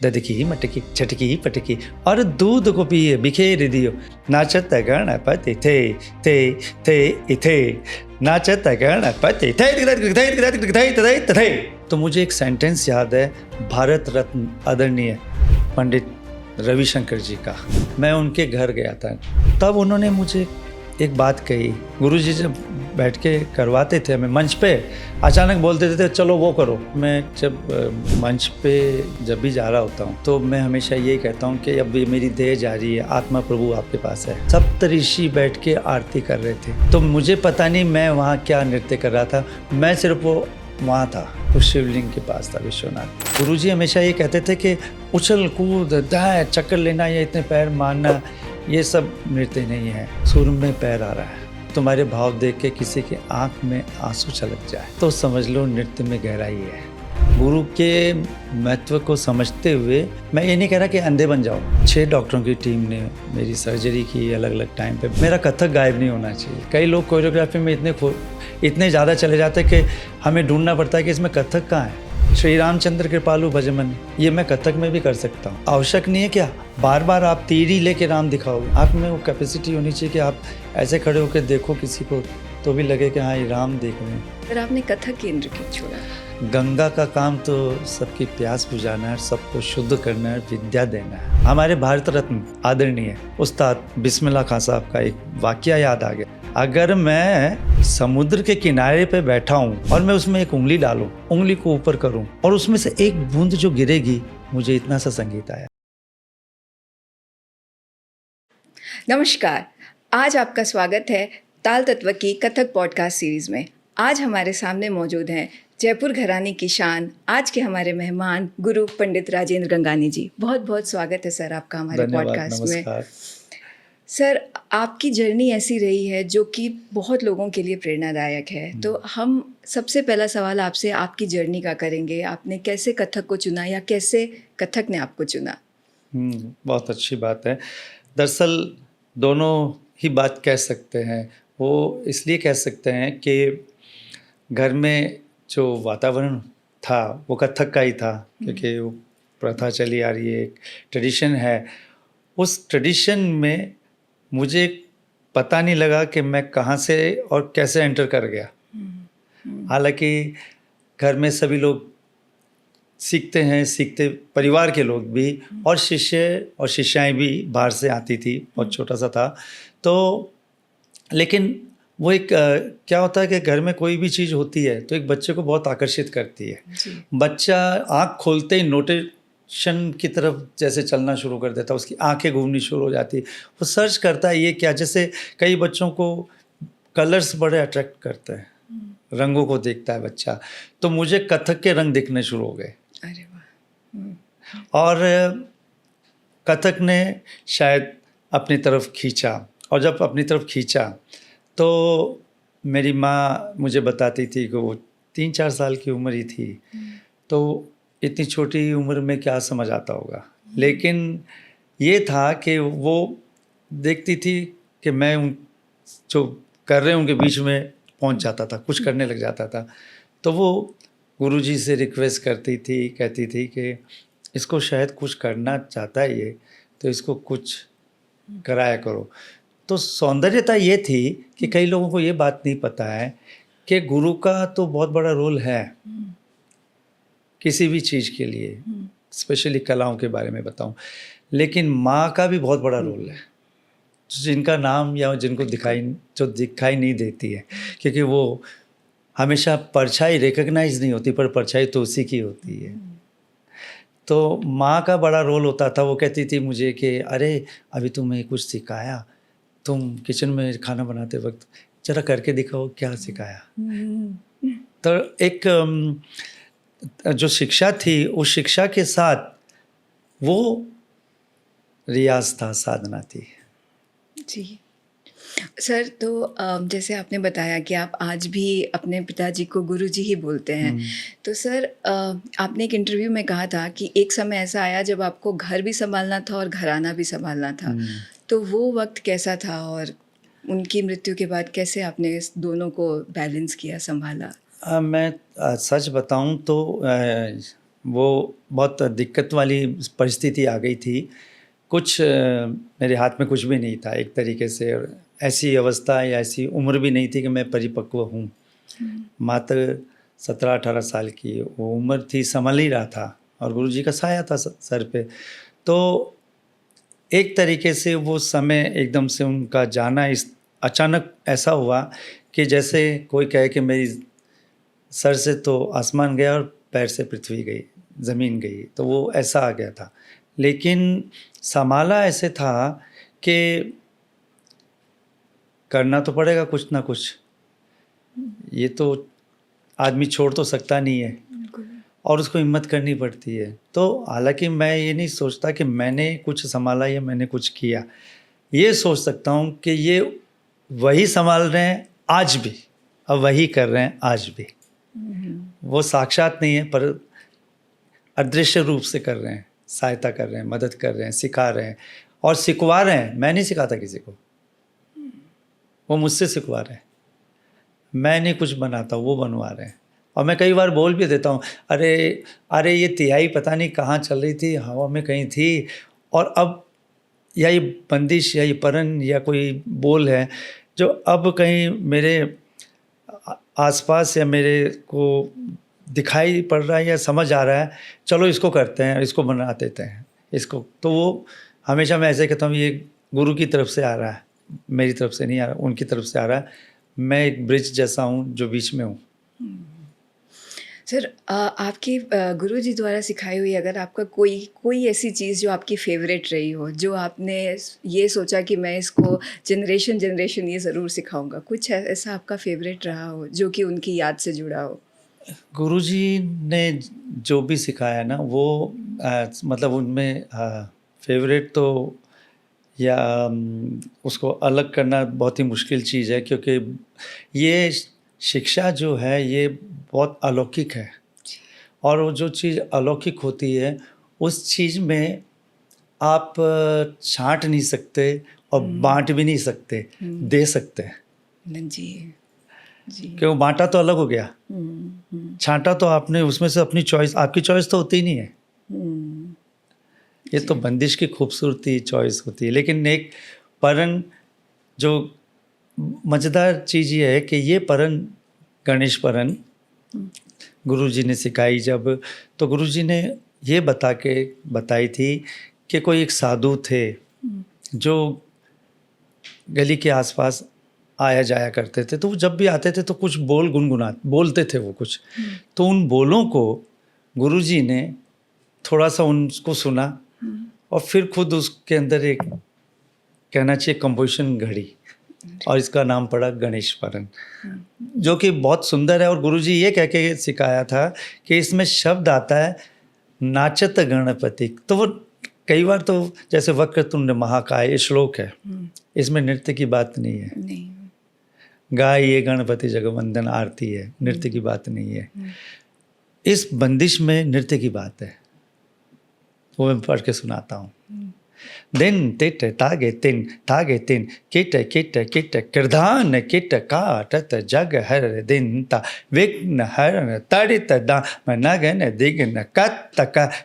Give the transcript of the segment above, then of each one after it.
ददकी मटकी छटकी पटकी और दूध को पिए बिखेर दियो, नाचत गणपति थे थे थे थे, नाचत गणपति थे थे। तो मुझे एक सेंटेंस याद है भारत रत्न आदरणीय पंडित रविशंकर जी का। मैं उनके घर गया था, तब उन्होंने मुझे एक बात कही। गुरुजी जब बैठ के करवाते थे हमें मंच पे, अचानक बोल देते थे चलो वो करो। मैं जब मंच पे जब भी जा रहा होता हूँ तो मैं हमेशा यही कहता हूँ कि अब ये मेरी देह जा रही है, आत्मा प्रभु आपके पास है। सप्तऋषि बैठ के आरती कर रहे थे, तो मुझे पता नहीं मैं वहाँ क्या नृत्य कर रहा था, मैं सिर्फ वो वहाँ था, उस शिवलिंग के पास था विश्वनाथ। गुरुजी हमेशा ये कहते थे कि उछल कूद दाएं चक्कर लेना या इतने पैर मारना ये सब नृत्य नहीं है। सुर में पैर आ रहा है, तुम्हारे भाव देख के किसी के आंख में आंसू छलक जाए तो समझ लो नृत्य में गहराई है। गुरु के महत्व को समझते हुए मैं ये नहीं कह रहा कि अंधे बन जाओ। 6 डॉक्टरों की टीम ने मेरी सर्जरी की अलग अलग टाइम पे। मेरा कथक गायब नहीं होना चाहिए। कई लोग कोरियोग्राफी में इतने ज़्यादा चले जाते हैं कि हमें ढूंढना पड़ता है कि इसमें कथक कहाँ है। श्री रामचंद्र कृपालु भजमन ये मैं कथक में भी कर सकता हूँ। आवश्यक नहीं है क्या बार बार आप तीर ही लेके राम दिखाओगे। आप में वो कैपेसिटी होनी चाहिए कि आप ऐसे खड़े होकर देखो किसी को तो भी लगे कि हाँ ये राम देख रहे हैं। पर आपने कथक केंद्र क्यों छोड़ा? गंगा का काम तो सबकी प्यास बुझाना है, सबको शुद्ध करना है, विद्या देना है। हमारे भारत रत्न आदरणीय उस्ताद बिस्मिल्लाह खां साहब का एक वाकया याद आ गया। अगर मैं समुद्र के किनारे पे बैठा हूँ और मैं उसमें एक उंगली डालूं, उंगली को ऊपर करूं और उसमें से एक बूंद जो गिरेगी, मुझे इतना सा संगीत आया। नमस्कार, आज आपका स्वागत है ताल तत्व की कथक पॉडकास्ट सीरीज में। आज हमारे सामने मौजूद हैं जयपुर घराने की शान, आज के हमारे मेहमान गुरु पंडित राजेंद्र गंगानी जी। बहुत बहुत स्वागत है सर आपका हमारे पॉडकास्ट में। सर, आपकी जर्नी ऐसी रही है जो कि बहुत लोगों के लिए प्रेरणादायक है। तो हम सबसे पहला सवाल आपसे आपकी जर्नी का करेंगे। आपने कैसे कथक को चुना या कैसे कथक ने आपको चुना? बहुत अच्छी बात है। दरअसल दोनों ही बात कह सकते हैं। वो इसलिए कह सकते हैं कि घर में जो वातावरण था वो कथक का ही था, क्योंकि वो प्रथा चली आ रही है, एक ट्रेडिशन है। उस ट्रेडिशन में मुझे पता नहीं लगा कि मैं कहाँ से और कैसे एंटर कर गया। हालांकि घर में सभी लोग सीखते परिवार के लोग भी, और शिष्य और शिष्याएं भी बाहर से आती थी। बहुत छोटा सा था तो, लेकिन वो एक क्या होता है कि घर में कोई भी चीज़ होती है तो एक बच्चे को बहुत आकर्षित करती है। बच्चा आँख खोलते ही नोटेशन की तरफ जैसे चलना शुरू कर देता है, उसकी आंखें घूमनी शुरू हो जाती है, वो सर्च करता है ये क्या। जैसे कई बच्चों को कलर्स बड़े अट्रैक्ट करते हैं, रंगों को देखता है बच्चा। तो मुझे कथक के रंग दिखने शुरू हो गए। अरे वाह। और कथक ने शायद अपनी तरफ खींचा, और जब अपनी तरफ खींचा तो मेरी माँ मुझे बताती थी कि वो 3-4 साल की उम्र ही थी, तो इतनी छोटी उम्र में क्या समझ आता होगा। लेकिन ये था कि वो देखती थी कि मैं उन जो कर रहे हैं उनके बीच में पहुंच जाता था, कुछ करने लग जाता था। तो वो गुरुजी से रिक्वेस्ट करती थी, कहती थी कि इसको शायद कुछ करना चाहता है ये, तो इसको कुछ कराया करो। तो सौंदर्यता ये थी कि कई लोगों को ये बात नहीं पता है कि गुरु का तो बहुत बड़ा रोल है किसी भी चीज़ के लिए, स्पेशली कलाओं के बारे में बताऊं, लेकिन माँ का भी बहुत बड़ा रोल है, जिनका नाम या जिनको दिखाई नहीं देती है, क्योंकि वो हमेशा परछाई रिकग्नाइज नहीं होती, पर परछाई तो उसी की होती है। तो माँ का बड़ा रोल होता था। वो कहती थी मुझे कि अरे अभी तुम्हें कुछ सिखाया, तुम किचन में खाना बनाते वक्त जरा करके दिखाओ क्या सिखाया। तो एक जो शिक्षा थी, उस शिक्षा के साथ वो रियाज था, साधना थी। जी सर, तो जैसे आपने बताया कि आप आज भी अपने पिताजी को गुरुजी ही बोलते हैं। तो सर, आपने एक इंटरव्यू में कहा था कि एक समय ऐसा आया जब आपको घर भी संभालना था और घराना भी संभालना था। तो वो वक्त कैसा था और उनकी मृत्यु के बाद कैसे आपने इस दोनों को बैलेंस किया, संभाला? मैं सच बताऊं तो वो बहुत दिक्कत वाली परिस्थिति आ गई थी। कुछ मेरे हाथ में कुछ भी नहीं था एक तरीके से, और ऐसी अवस्था या ऐसी उम्र भी नहीं थी कि मैं परिपक्व हूँ। मात्र 17-18 साल की वो उम्र थी, संभल ही रहा था, और गुरुजी का साया था सर पे। तो एक तरीके से वो समय एकदम से उनका जाना इस अचानक ऐसा हुआ कि जैसे कोई कहे कि मेरी सर से तो आसमान गया और पैर से पृथ्वी गई, ज़मीन गई, तो वो ऐसा आ गया था। लेकिन संभाला ऐसे था कि करना तो पड़ेगा कुछ ना कुछ, ये तो आदमी छोड़ तो सकता नहीं है, और उसको हिम्मत करनी पड़ती है। तो हालांकि मैं ये नहीं सोचता कि मैंने कुछ संभाला या मैंने कुछ किया, ये सोच सकता हूँ कि ये वही संभाल रहे हैं आज भी, और वही कर रहे हैं आज भी। वो साक्षात नहीं है पर अदृश्य रूप से कर रहे हैं, सहायता कर रहे हैं, मदद कर रहे हैं, सिखा रहे हैं और सिखवा रहे हैं। मैं नहीं सिखाता किसी को, वो मुझसे सिखवा रहे हैं। मैं नहीं कुछ बनाता, वो बनवा रहे हैं। और मैं कई बार बोल भी देता हूँ, अरे ये तिहाई पता नहीं कहाँ चल रही थी, हवा में कहीं थी, और अब या ये बंदिश या ये परन या कोई बोल है जो अब कहीं मेरे आसपास या मेरे को दिखाई पड़ रहा है या समझ आ रहा है, चलो इसको करते हैं, इसको बना देते हैं इसको। तो वो हमेशा मैं ऐसे कहता हूँ, ये गुरु की तरफ से आ रहा है, मेरी तरफ से नहीं आ रहा, उनकी तरफ से आ रहा है। मैं एक ब्रिज जैसा हूँ जो बीच में हूँ। सर, आपके गुरुजी द्वारा सिखाई हुई अगर आपका कोई ऐसी चीज़ जो आपकी फेवरेट रही हो, जो आपने ये सोचा कि मैं इसको जनरेशन ये ज़रूर सिखाऊंगा, कुछ ऐसा आपका फेवरेट रहा हो जो कि उनकी याद से जुड़ा हो? गुरुजी ने जो भी सिखाया ना वो मतलब उनमें फेवरेट तो या उसको अलग करना बहुत ही मुश्किल चीज़ है, क्योंकि ये शिक्षा जो है ये बहुत अलौकिक है, और वो जो चीज़ अलौकिक होती है उस चीज़ में आप छांट नहीं सकते और बांट भी नहीं सकते, दे सकते हैं जी जी। कि वो बांटा तो अलग हो गया, छांटा तो आपने उसमें से अपनी चॉइस, आपकी चॉइस तो होती ही नहीं है। ये तो बंदिश की खूबसूरती चॉइस होती है। लेकिन एक परन जो मज़ेदार चीज़ ये है कि ये परन, गणेश परन गुरुजी ने सिखाई जब, तो गुरुजी ने ये बताई थी कि कोई एक साधु थे जो गली के आसपास आया जाया करते थे। तो वो जब भी आते थे तो कुछ बोलते थे वो कुछ। तो उन बोलों को गुरुजी ने थोड़ा सा उनको सुना और फिर खुद उसके अंदर एक कहना चाहिए कंपोजिशन घड़ी, और इसका नाम पड़ा गणेश परन, जो कि बहुत सुंदर है। और गुरुजी ये कह के सिखाया था कि इसमें शब्द आता है नाचत गणपति। तो वो कई बार तो जैसे वक्रतुंड महाकाय ये श्लोक है, इसमें नृत्य की बात नहीं है, नहीं। गाय ये गणपति जगवंदन आरती है, नृत्य की बात नहीं है। इस बंदिश में नृत्य की बात है, वो मैं पढ़ के सुनाता हूँ। दिन तिट तागे तिन किट किट किट कृधान किट काटत जग हर दिन ता विघ्न हरण तड़ित दा नगन दिग्न कत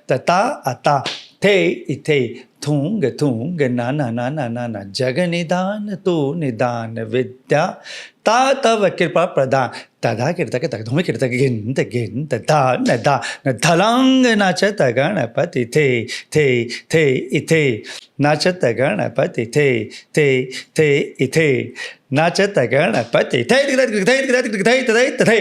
तता अता थे इथे थूंग थूंग नाना नाना नाना जग निदान तू निदान विद्या ता तव कृपा प्रदान तदा कीर्तक तक धूम कीर्तक गिनत गिनत धा न धा न धलांग नाचत गणपति थे इथे नाचत गणपति थे इथे नाचत गणपति थे।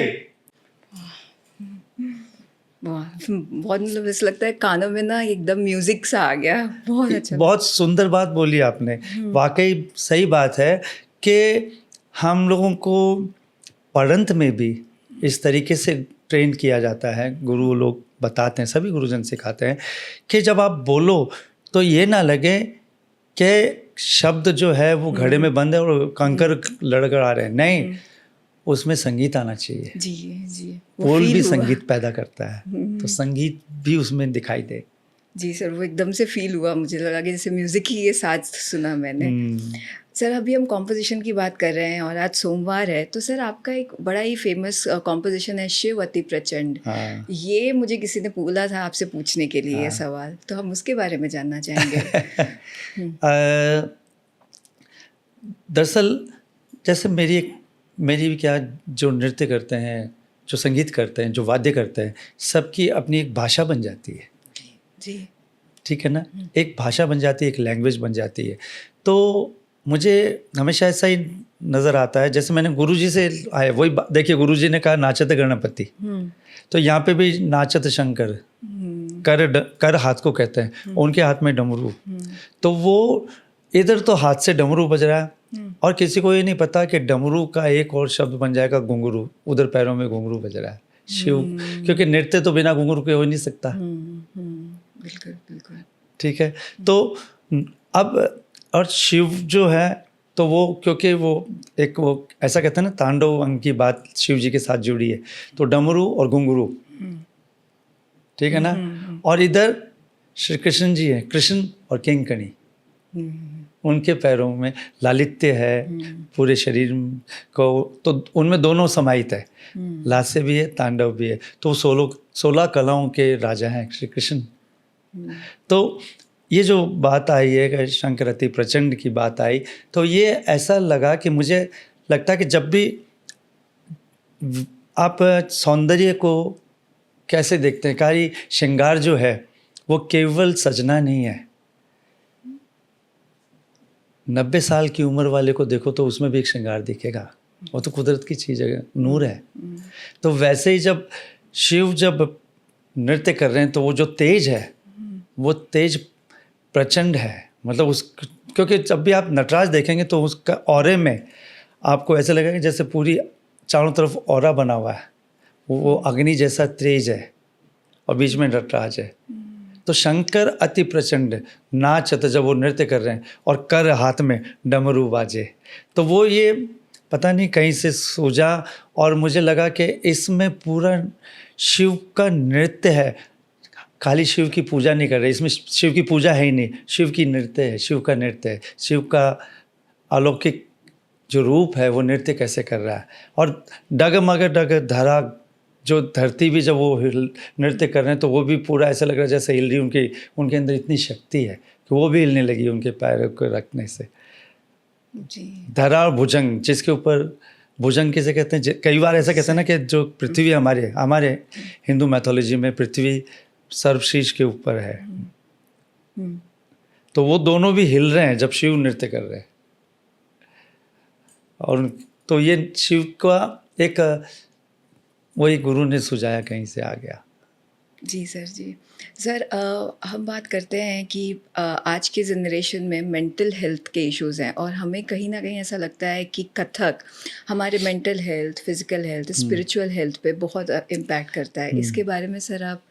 बहुत मतलब ऐसा लगता है कानों में ना एकदम म्यूजिक सा आ गया। बहुत अच्छा, बहुत सुंदर बात बोली आपने। वाकई सही बात है कि हम लोगों को पढ़ंत में भी इस तरीके से ट्रेन किया जाता है। गुरु लोग बताते हैं, सभी गुरुजन सिखाते हैं कि जब आप बोलो तो ये ना लगे कि शब्द जो है वो घड़े में बंद है और कंकर लड़खड़ा आ रहे हैं, नहीं, उसमें संगीत आना चाहिए। जी। बोल भी संगीत पैदा करता है, तो संगीत भी उसमें दिखाई दे। जी सर, वो एकदम से फ़ील हुआ, मुझे लगा कि जैसे म्यूज़िक ही ये साज सुना मैंने। सर अभी हम कॉम्पोज़िशन की बात कर रहे हैं और आज सोमवार है, तो सर आपका एक बड़ा ही फ़ेमस कॉम्पोज़िशन है शिव अति प्रचंड। हाँ। ये मुझे किसी ने बोला था आपसे पूछने के लिए ये हाँ। सवाल, तो हम उसके बारे में जानना चाहेंगे। दरअसल जैसे मेरी भी क्या, जो नृत्य करते हैं, जो संगीत करते हैं, जो वाद्य करते हैं, सबकी अपनी एक भाषा बन जाती है। जी। ठीक है ना? एक भाषा बन जाती है, एक लैंग्वेज बन जाती है। तो मुझे हमेशा ऐसा ही नज़र आता है, जैसे मैंने गुरुजी से आया वही देखिए, गुरुजी ने कहा नाचत गणपति, तो यहाँ पे भी नाचत शंकर, कर हाथ को कहते हैं, उनके हाथ में डमरू। तो वो इधर तो हाथ से डमरू बज रहा है और किसी को ये नहीं पता कि डमरू का एक और शब्द बन जाएगा घुंघरू, उधर पैरों में घुंघरू बज रहा है शिव, क्योंकि नृत्य तो बिना घुंघरू के हो ही नहीं सकता। बिल्कुल बिल्कुल। ठीक है, तो अब और शिव जो है, तो वो क्योंकि वो एक वो ऐसा कहते हैं ना, तांडव अंग की बात शिव जी के साथ जुड़ी है, तो डमरू और घुंघरू, ठीक है ना। और इधर श्री कृष्ण जी हैं, कृष्ण और किंकणी, उनके पैरों में लालित्य है, पूरे शरीर को, तो उनमें दोनों समाहित है, लास्य भी है, तांडव भी है, तो 16 कलाओं के राजा हैं श्री कृष्ण। तो ये जो बात आई है कि शंकर अति प्रचंड की बात आई, तो ये ऐसा लगा कि मुझे लगता है कि जब भी आप सौंदर्य को कैसे देखते हैं, कारी श्रृंगार जो है वो केवल सजना नहीं है। 90 साल की उम्र वाले को देखो तो उसमें भी एक श्रृंगार दिखेगा, वो तो कुदरत की चीज़ है, नूर है। तो वैसे ही जब शिव जब नृत्य कर रहे हैं, तो वो जो तेज है वो तेज प्रचंड है, मतलब उस, क्योंकि जब भी आप नटराज देखेंगे तो उसका ऑरे में आपको ऐसा लगेगा कि जैसे पूरी चारों तरफ ऑरा बना हुआ है, वो अग्नि जैसा तेज है और बीच में नटराज है। तो शंकर अति प्रचंड नाचत, जब वो नृत्य कर रहे हैं और कर हाथ में डमरू बाजे, तो वो ये पता नहीं कहीं से सूझा और मुझे लगा कि इसमें पूरा शिव का नृत्य है, खाली शिव की पूजा नहीं कर रहे, इसमें शिव की पूजा है ही नहीं, शिव की नृत्य है, शिव का नृत्य है, शिव का अलौकिक जो रूप है वो नृत्य कैसे कर रहा है। और डगमग डग धरा, जो धरती भी जब वो नृत्य कर रहे हैं तो वो भी पूरा ऐसा लग रहा है जैसे हिल रही, उनके अंदर इतनी शक्ति है कि वो भी हिलने लगी उनके पैरों को रखने से। जी। धरा और भुजंग, जिसके ऊपर भुजंग किसे कहते हैं, कई बार ऐसा कहते हैं ना कि जो पृथ्वी हमारे हिंदू मैथोलॉजी में पृथ्वी सर्वशीर्ष के ऊपर है, तो वो दोनों भी हिल रहे हैं जब शिव नृत्य कर रहे हैं। और तो ये शिव का एक वही गुरु ने सुझाया, कहीं से आ गया। जी सर। जी सर, हम बात करते हैं कि आज के जनरेशन में मेंटल हेल्थ के इश्यूज़ हैं और हमें कहीं ना कहीं ऐसा लगता है कि कथक हमारे mental health, physical health, spiritual health पे बहुत इम्पैक्ट करता है। इसके बारे में सर आप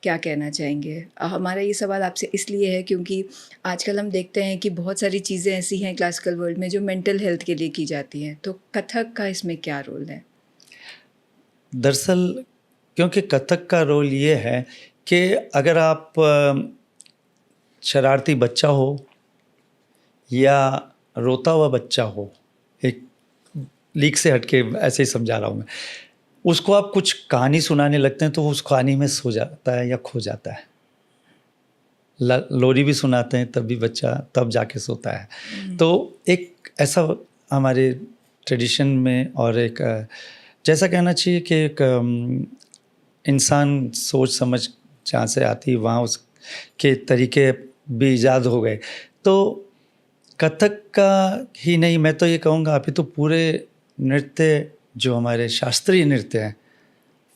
क्या कहना चाहेंगे? हमारा ये सवाल आपसे इसलिए है क्योंकि आजकल हम देखते हैं कि बहुत सारी चीज़ें ऐसी हैं क्लासिकल वर्ल्ड में जो मेंटल हेल्थ के लिए की जाती हैं, तो कथक का इसमें क्या रोल है? दरअसल क्योंकि कथक का रोल ये है कि अगर आप शरारती बच्चा हो या रोता हुआ बच्चा हो, एक लीक से हटके ऐसे ही समझा रहा हूँ मैं, उसको आप कुछ कहानी सुनाने लगते हैं तो उस कहानी में सो जाता है या खो जाता है। लोरी भी सुनाते हैं तब भी बच्चा तब जाके सोता है। तो एक ऐसा हमारे ट्रेडिशन में, और एक जैसा कहना चाहिए कि एक इंसान सोच समझ जहाँ से आती है वहाँ उसके तरीके भी ईजाद हो गए। तो कथक का ही नहीं, मैं तो ये कहूँगा अभी तो पूरे नृत्य जो हमारे शास्त्रीय नृत्य हैं,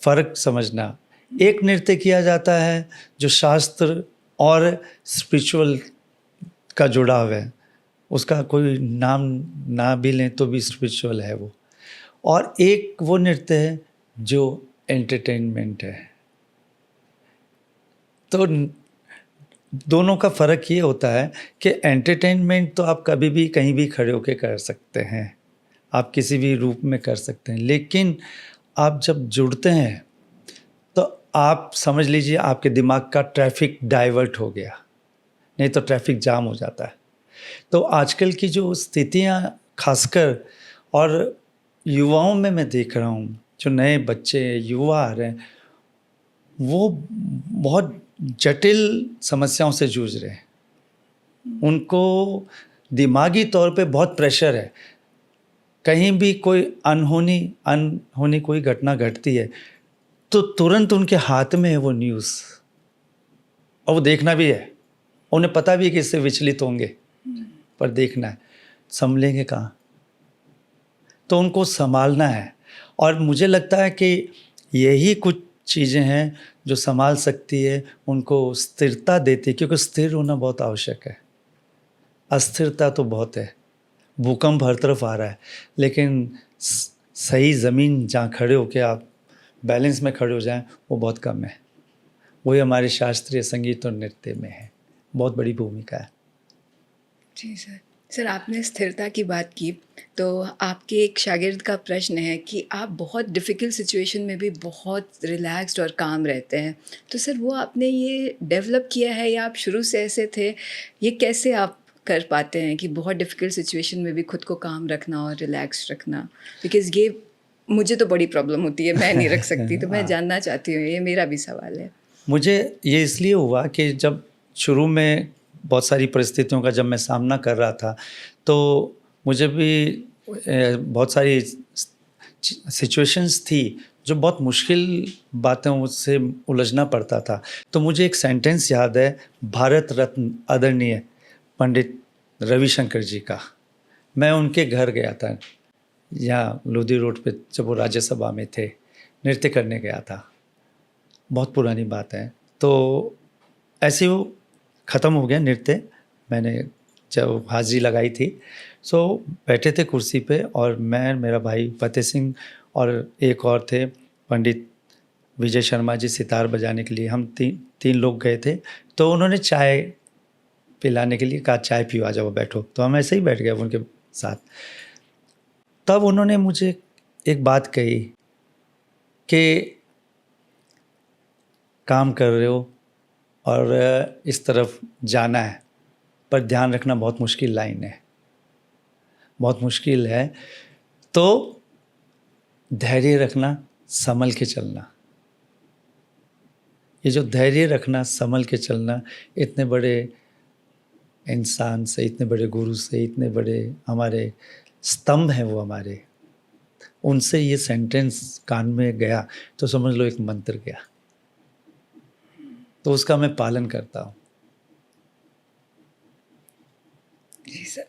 फ़र्क समझना। एक नृत्य किया जाता है जो शास्त्र और स्पिरिचुअल का जुड़ाव है, उसका कोई नाम ना भी लें तो भी स्पिरिचुअल है वो, और एक वो नृत्य है जो एंटरटेनमेंट है। तो दोनों का फ़र्क ये होता है कि एंटरटेनमेंट तो आप कभी भी कहीं भी खड़े होकर कर सकते हैं, आप किसी भी रूप में कर सकते हैं, लेकिन आप जब जुड़ते हैं तो आप समझ लीजिए आपके दिमाग का ट्रैफिक डाइवर्ट हो गया, नहीं तो ट्रैफिक जाम हो जाता है। तो आजकल की जो स्थितियाँ खासकर और युवाओं में मैं देख रहा हूँ, जो नए बच्चे युवा आ रहे हैं, वो बहुत जटिल समस्याओं से जूझ रहे हैं। उनको दिमागी तौर पे बहुत प्रेशर है। कहीं भी कोई अनहोनी कोई घटना घटती है तो तुरंत उनके हाथ में है वो न्यूज़, और वो देखना भी है। उन्हें पता भी है कि इससे विचलित होंगे, पर देखना है। संभलेंगे कहाँ? तो उनको संभालना है। और मुझे लगता है कि यही कुछ चीज़ें हैं जो संभाल सकती है, उनको स्थिरता देती है, क्योंकि स्थिर होना बहुत आवश्यक है। अस्थिरता तो बहुत है, भूकंप हर तरफ आ रहा है, लेकिन सही ज़मीन जहाँ खड़े होकर आप बैलेंस में खड़े हो जाएं, वो बहुत कम है। वही हमारे शास्त्रीय संगीत और नृत्य में है, बहुत बड़ी भूमिका है। जी सर। सर, आपने स्थिरता की बात की, तो आपके एक शागिर्द का प्रश्न है कि आप बहुत डिफ़िकल्ट सिचुएशन में भी बहुत रिलैक्स्ड और काम रहते हैं। तो सर, वो आपने ये डेवलप किया है या आप शुरू से ऐसे थे? ये कैसे आप कर पाते हैं कि बहुत डिफ़िकल्ट सिचुएशन में भी खुद को काम रखना और रिलैक्स रखना? बिकॉज़ ये मुझे तो बड़ी प्रॉब्लम होती है, मैं नहीं रख सकती, तो मैं जानना चाहती हूँ, ये मेरा भी सवाल है। मुझे ये इसलिए हुआ कि जब शुरू में बहुत सारी परिस्थितियों का जब मैं सामना कर रहा था, तो मुझे भी बहुत सारी सिचुएशंस थी जो बहुत मुश्किल बातों से उलझना पड़ता था। तो मुझे एक सेंटेंस याद है, भारत रत्न आदरणीय पंडित रविशंकर जी का। मैं उनके घर गया था, यहाँ लोधी रोड पे, जब वो राज्यसभा में थे, नृत्य करने गया था। बहुत पुरानी बात है। तो ऐसे वो ख़त्म हो गया नृत्य, मैंने जब हाज़िरी लगाई थी। सो बैठे थे कुर्सी पे, और मैं, मेरा भाई फतेह सिंह और एक और थे पंडित विजय शर्मा जी, सितार बजाने के लिए। हम तीन लोग गए थे। तो उन्होंने चाय पिलाने के लिए कहा, चाय पियो, आ जाओ बैठो। तो हम ऐसे ही बैठ गए उनके साथ। तब उन्होंने मुझे एक बात कही कि काम कर रहे हो और इस तरफ जाना है, पर ध्यान रखना बहुत मुश्किल लाइन है, बहुत मुश्किल है। तो धैर्य रखना, संभल के चलना। ये जो धैर्य रखना, संभल के चलना, इतने बड़े इंसान से, इतने बड़े गुरु से, इतने बड़े हमारे स्तंभ हैं वो हमारे, उनसे ये सेंटेंस कान में गया तो समझ लो एक मंत्र गया। तो उसका मैं पालन करता हूँ। जी सर।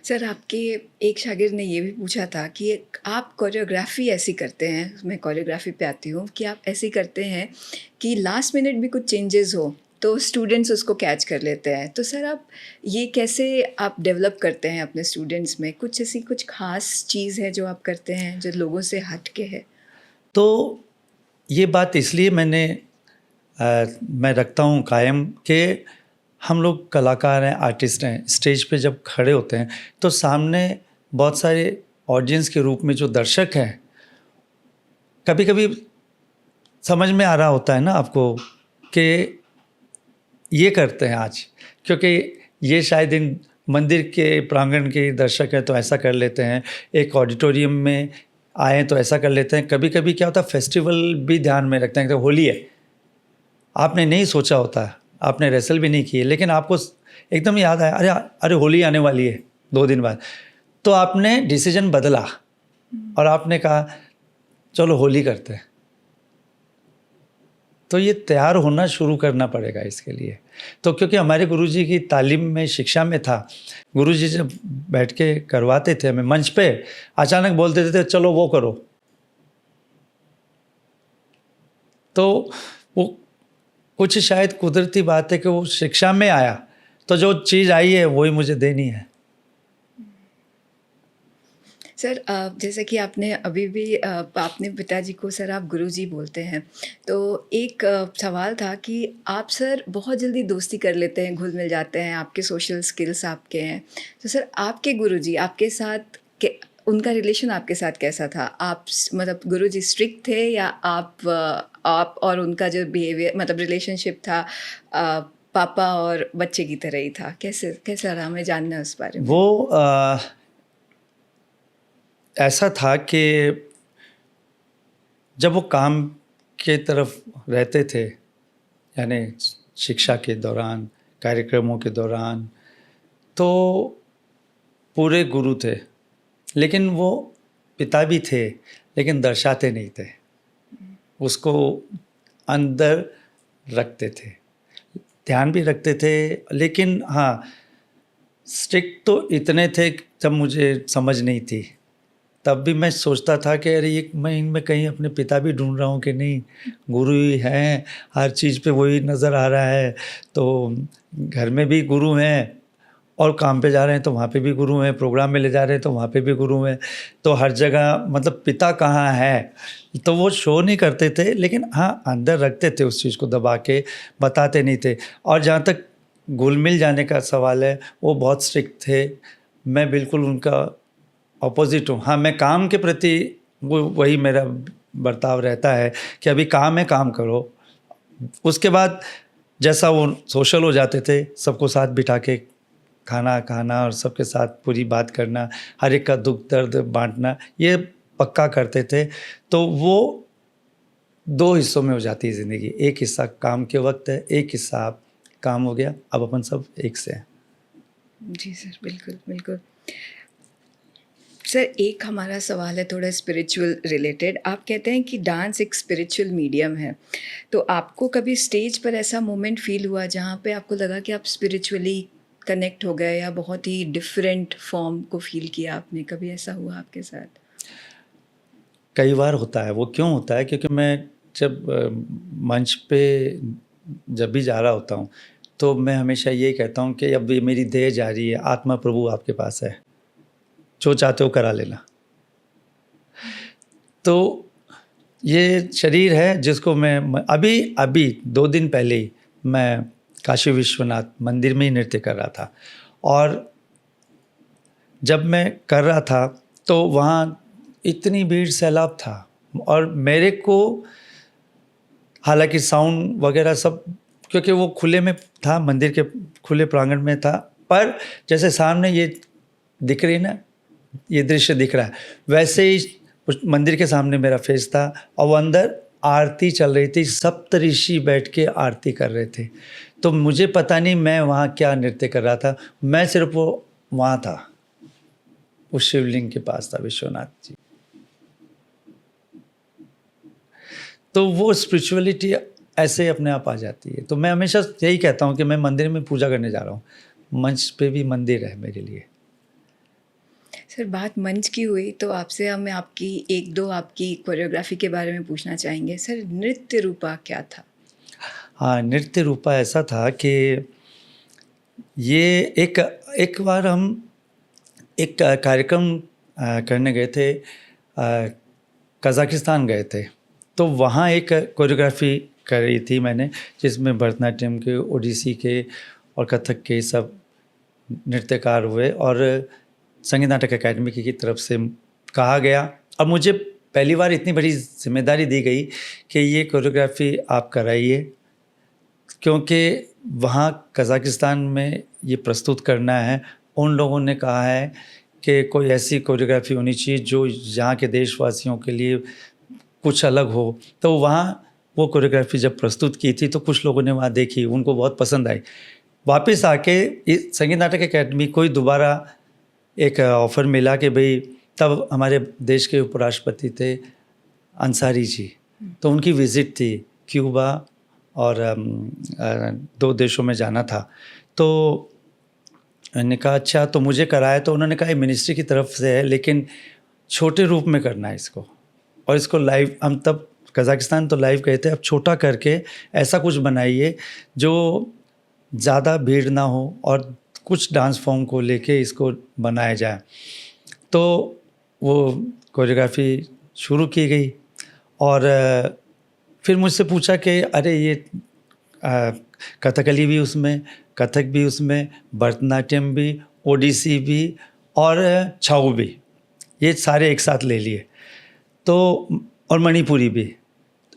सर, आपके एक शागिर्द ने ये भी पूछा था कि आप कोरियोग्राफी ऐसी करते हैं, मैं कोरियोग्राफी पे आती हूँ, कि आप ऐसी करते हैं कि लास्ट मिनट भी कुछ चेंजेस हो तो स्टूडेंट्स उसको कैच कर लेते हैं। तो सर, आप ये कैसे आप डेवलप करते हैं अपने स्टूडेंट्स में? कुछ ऐसी कुछ खास चीज़ है जो आप करते हैं जो लोगों से हट के है? तो ये बात इसलिए मैं रखता हूँ कायम कि हम लोग कलाकार हैं, आर्टिस्ट हैं। स्टेज पे जब खड़े होते हैं तो सामने बहुत सारे ऑडियंस के रूप में जो दर्शक हैं, कभी कभी समझ में आ रहा होता है ना आपको कि ये करते हैं आज, क्योंकि ये शायद इन मंदिर के प्रांगण के दर्शक हैं तो ऐसा कर लेते हैं, एक ऑडिटोरियम में आए तो ऐसा कर लेते हैं। कभी कभी क्या होता है, फेस्टिवल भी ध्यान में रखते हैं। तो होली है, आपने नहीं सोचा होता, आपने रिहर्सल भी नहीं की है, लेकिन आपको एकदम याद आया, अरे अरे होली आने वाली है 2 दिन बाद, तो आपने डिसीजन बदला और आपने कहा चलो होली करते हैं। तो ये तैयार होना शुरू करना पड़ेगा इसके लिए। तो क्योंकि हमारे गुरुजी की तालीम में, शिक्षा में था, गुरुजी जब बैठ के करवाते थे हमें मंच पे, अचानक बोल देते थे चलो वो करो। तो वो कुछ शायद कुदरती बात है कि वो शिक्षा में आया, तो जो चीज़ आई है वही मुझे देनी है। सर, जैसे कि आपने अभी भी अपने पिताजी को सर आप गुरुजी बोलते हैं, तो एक सवाल था कि आप सर बहुत जल्दी दोस्ती कर लेते हैं, घुल मिल जाते हैं, आपके सोशल स्किल्स आपके हैं। तो सर, आपके गुरुजी आपके साथ उनका रिलेशन आपके साथ कैसा था? आप मतलब गुरुजी स्ट्रिक्ट थे या आप और उनका जो बिहेवियर मतलब रिलेशनशिप था पापा और बच्चे की तरह ही था? कैसा रहा? हमें जानना है उस बारे में। वो ऐसा था कि जब वो काम के तरफ रहते थे, यानी शिक्षा के दौरान, कार्यक्रमों के दौरान, तो पूरे गुरु थे, लेकिन वो पिता भी थे, लेकिन दर्शाते नहीं थे, उसको अंदर रखते थे, ध्यान भी रखते थे, लेकिन हाँ स्ट्रिक्ट तो इतने थे जब मुझे समझ नहीं थी, तब भी मैं सोचता था कि अरे ये मैं इनमें कहीं अपने पिता भी ढूंढ रहा हूँ कि नहीं, गुरु ही हैं, हर चीज़ पे वही नज़र आ रहा है, तो घर में भी गुरु हैं और काम पे जा रहे हैं तो वहाँ पे भी गुरु हैं, प्रोग्राम में ले जा रहे हैं तो वहाँ पे भी गुरु हैं, तो हर जगह मतलब पिता कहाँ है, तो वो शो नहीं करते थे, लेकिन हाँ अंदर रखते थे उस चीज़ को दबा के, बताते नहीं थे। और जहाँ तक घुल मिल जाने का सवाल है, वो बहुत स्ट्रिक्ट थे, मैं बिल्कुल उनका अपोजिट हूँ। हाँ मैं काम के प्रति वही मेरा बर्ताव रहता है कि अभी काम है, काम करो, उसके बाद जैसा वो सोशल हो जाते थे, सबको साथ बिठा के खाना खाना और सबके साथ पूरी बात करना, हर एक का दुख दर्द बांटना, ये पक्का करते थे। तो वो दो हिस्सों में हो जाती है ज़िंदगी, एक हिस्सा काम के वक्त है, एक हिस्सा आप काम हो गया, अब अपन सब एक से हैं। जी सर, बिल्कुल बिल्कुल। सर एक हमारा सवाल है थोड़ा स्पिरिचुअल रिलेटेड। आप कहते हैं कि डांस एक स्पिरिचुअल मीडियम है, तो आपको कभी स्टेज पर ऐसा मोमेंट फील हुआ जहाँ पे आपको लगा कि आप स्पिरिचुअली कनेक्ट हो गए या बहुत ही डिफरेंट फॉर्म को फील किया आपने? कभी ऐसा हुआ आपके साथ? कई बार होता है। वो क्यों होता है? क्योंकि मैं जब मंच पे जब भी जा रहा होता हूँ, तो मैं हमेशा यही कहता हूँ कि अब ये मेरी देह जा रही है, आत्मा प्रभु आपके पास है, जो चाहते हो करा लेना। तो ये शरीर है जिसको मैं अभी 2 दिन पहले ही मैं काशी विश्वनाथ मंदिर में ही नृत्य कर रहा था, और जब मैं कर रहा था तो वहाँ इतनी भीड़, सैलाब था, और मेरे को हालांकि साउंड वगैरह सब, क्योंकि वो खुले में था, मंदिर के खुले प्रांगण में था, पर जैसे सामने ये दिख रही ना, ये दृश्य दिख रहा है, वैसे ही उस मंदिर के सामने मेरा फेस था, और वो अंदर आरती चल रही थी, सप्तऋषि बैठ के आरती कर रहे थे। तो मुझे पता नहीं मैं वहाँ क्या नृत्य कर रहा था, मैं सिर्फ वो वहाँ था, उस शिवलिंग के पास था, विश्वनाथ जी। तो वो स्पिरिचुअलिटी ऐसे अपने आप आ जाती है। तो मैं हमेशा यही कहता हूँ कि मैं मंदिर में पूजा करने जा रहा हूँ, मंच पे भी मंदिर है मेरे लिए। सर बात मंच की हुई तो आपसे हम आपकी एक दो आपकी कोरियोग्राफी के बारे में पूछना चाहेंगे। सर नृत्य रूपा क्या था? हाँ, नृत्य रूपा ऐसा था कि ये एक बार हम एक कार्यक्रम करने गए थे, कज़ाकिस्तान गए थे, तो वहाँ एक कोरियोग्राफी करी थी मैंने, जिसमें भरतनाट्यम के, ओडिसी के और कथक के सब नृत्यकार हुए, और संगीत नाटक अकेडमी की तरफ से कहा गया, और मुझे पहली बार इतनी बड़ी जिम्मेदारी दी गई कि ये कोरियोग्राफी आप कराइए, क्योंकि वहाँ कज़ाकिस्तान में ये प्रस्तुत करना है। उन लोगों ने कहा है कि कोई ऐसी कोरियोग्राफी होनी चाहिए जो यहाँ के देशवासियों के लिए कुछ अलग हो। तो वहाँ वो कोरियोग्राफी जब प्रस्तुत की थी तो कुछ लोगों ने वहाँ देखी, उनको बहुत पसंद आई। वापस आके इस संगीत नाटक अकेडमी को ही दोबारा एक ऑफ़र मिला कि भाई, तब हमारे देश के उपराष्ट्रपति थे अंसारी जी, तो उनकी विज़िट थी क्यूबा, और 2 देशों में जाना था। तो मैंने कहा अच्छा, तो मुझे कराया, तो उन्होंने कहा ये मिनिस्ट्री की तरफ से है, लेकिन छोटे रूप में करना है इसको, और इसको लाइव, हम तब कज़ाकिस्तान तो लाइव गए थे, अब छोटा करके ऐसा कुछ बनाइए जो ज़्यादा भीड़ ना हो, और कुछ डांस फॉर्म को लेके इसको बनाया जाए। तो वो कोरियोग्राफी शुरू की गई, और फिर मुझसे पूछा कि अरे ये कथकली भी उसमें, कथक भी उसमें, भरतनाट्यम भी, ओडिसी भी और छऊ भी, ये सारे एक साथ ले लिए। तो और मणिपुरी भी,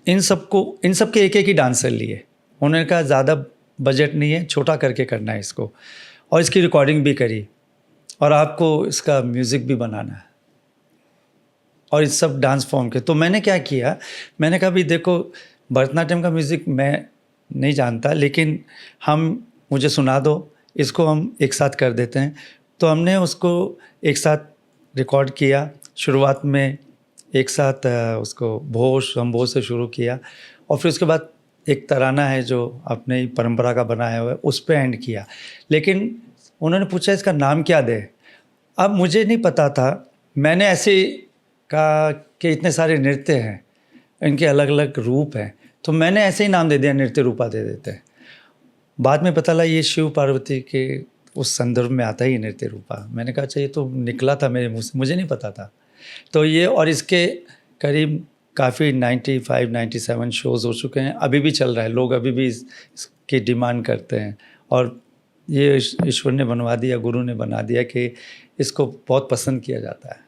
इन सब के एक ही डांसर लिए। उन्होंने कहा ज़्यादा बजट नहीं है, छोटा करके करना है इसको, और इसकी रिकॉर्डिंग भी करी, और आपको इसका म्यूज़िक भी बनाना है, और इस सब डांस फॉर्म के। तो मैंने क्या किया, मैंने कहा भी देखो, भरतनाट्यम का म्यूज़िक मैं नहीं जानता, लेकिन मुझे सुना दो, इसको हम एक साथ कर देते हैं। तो हमने उसको एक साथ रिकॉर्ड किया। शुरुआत में एक साथ उसको भो से शुरू किया, और फिर उसके बाद एक तराना है जो अपने ही परंपरा का बनाया हुआ है, उस पे एंड किया। लेकिन उन्होंने पूछा इसका नाम क्या दे। अब मुझे नहीं पता था, मैंने ऐसे कहा कि इतने सारे नृत्य हैं, इनके अलग अलग रूप हैं, तो मैंने ऐसे ही नाम दे दिया, नृत्य रूपा दे देते हैं। बाद में पता लगा ये शिव पार्वती के उस संदर्भ में आता ही नृत्य रूपा। मैंने कहा अच्छा, ये तो निकला था मेरे मुंह से, मुझे नहीं पता था। तो ये, और इसके करीब काफ़ी 95-97 शोज़ हो चुके हैं, अभी भी चल रहा है, लोग अभी भी इसकी डिमांड करते हैं, और ये ईश्वर ने बनवा दिया, गुरु ने बना दिया कि इसको बहुत पसंद किया जाता है।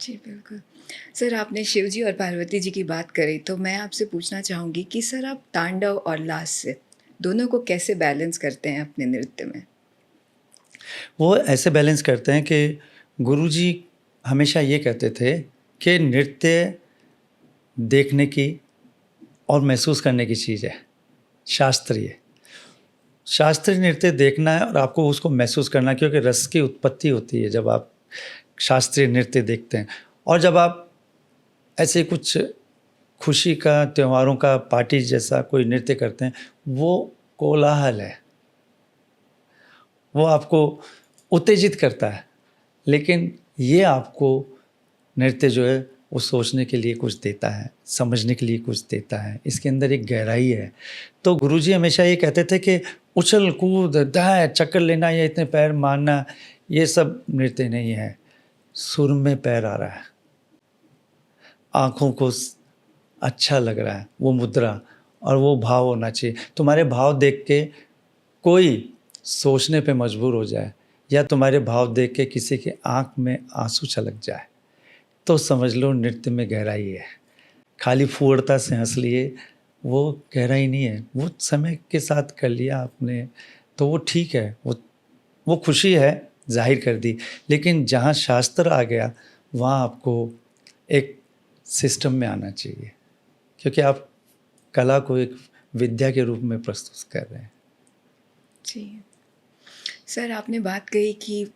जी बिल्कुल। सर, आपने शिव जी और पार्वती जी की बात करी, तो मैं आपसे पूछना चाहूँगी कि सर आप तांडव और लास्य दोनों को कैसे बैलेंस करते हैं अपने नृत्य में? वो ऐसे बैलेंस करते हैं कि गुरुजी हमेशा ये कहते थे कि नृत्य देखने की और महसूस करने की चीज़ है। शास्त्रीय नृत्य देखना है और आपको उसको महसूस करना है, क्योंकि रस की उत्पत्ति होती है जब आप शास्त्रीय नृत्य देखते हैं। और जब आप ऐसे कुछ खुशी का, त्योहारों का, पार्टी जैसा कोई नृत्य करते हैं, वो कोलाहल है, वो आपको उत्तेजित करता है। लेकिन ये आपको नृत्य जो है वो सोचने के लिए कुछ देता है, समझने के लिए कुछ देता है, इसके अंदर एक गहराई है। तो गुरुजी हमेशा ये कहते थे कि उछल कूद, दाएं चक्कर लेना या इतने पैर मारना, ये सब नृत्य नहीं है। सुर में पैर आ रहा है, आँखों को अच्छा लग रहा है, वो मुद्रा और वो भाव होना चाहिए। तुम्हारे भाव देख के कोई सोचने पे मजबूर हो जाए, या तुम्हारे भाव देख के किसी के आँख में आंसू छलक जाए, तो समझ लो नृत्य में गहराई है। खाली फूहड़ता से हंस लिए, वो गहराई नहीं है। वो समय के साथ कर लिया आपने तो वो ठीक है, वो खुशी है, जाहिर कर दी। लेकिन जहाँ शास्त्र आ गया, वहाँ आपको एक सिस्टम में आना चाहिए, क्योंकि आप कला को एक विद्या के रूप में प्रस्तुत कर रहे हैं। जी सर, आपने बात कही कि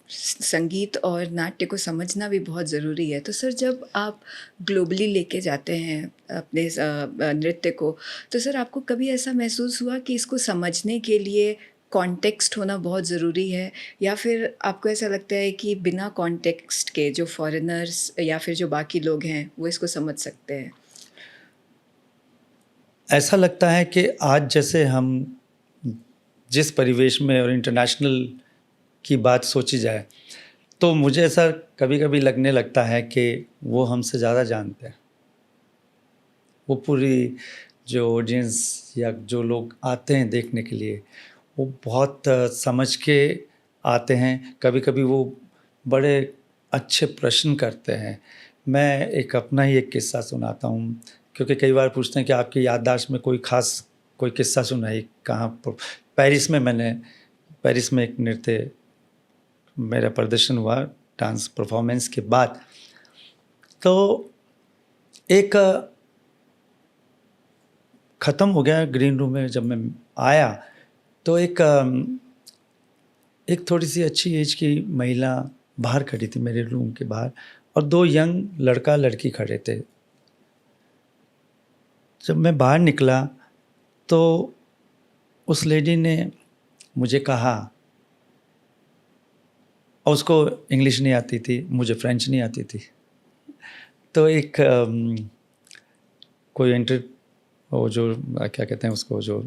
संगीत और नाट्य को समझना भी बहुत ज़रूरी है। तो सर, जब आप ग्लोबली लेके जाते हैं अपने नृत्य को, तो सर आपको कभी ऐसा महसूस हुआ कि इसको समझने के लिए कॉन्टेक्स्ट होना बहुत ज़रूरी है, या फिर आपको ऐसा लगता है कि बिना कॉन्टेक्स्ट के जो फॉरेनर्स या फिर जो बाकी लोग हैं वो इसको समझ सकते हैं? ऐसा लगता है कि आज जैसे हम जिस परिवेश में और इंटरनेशनल की बात सोची जाए, तो मुझे ऐसा कभी कभी लगने लगता है कि वो हमसे ज़्यादा जानते हैं। वो पूरी जो ऑडियंस या जो लोग आते हैं देखने के लिए, वो बहुत समझ के आते हैं। कभी कभी वो बड़े अच्छे प्रश्न करते हैं। मैं एक अपना ही एक किस्सा सुनाता हूँ, क्योंकि कई बार पूछते हैं कि आपकी याददाश्त में कोई किस्सा सुनाई कहाँ पर। पेरिस में एक नृत्य मेरा प्रदर्शन हुआ डांस परफॉर्मेंस के बाद। तो एक ख़त्म हो गया ग्रीन रूम में, जब मैं आया तो एक थोड़ी सी अच्छी एज की महिला बाहर खड़ी थी मेरे रूम के बाहर, और 2 यंग लड़का लड़की खड़े थे। जब मैं बाहर निकला तो उस लेडी ने मुझे कहा, और उसको इंग्लिश नहीं आती थी, मुझे फ्रेंच नहीं आती थी, तो एक कोई वो जो क्या कहते हैं उसको, जो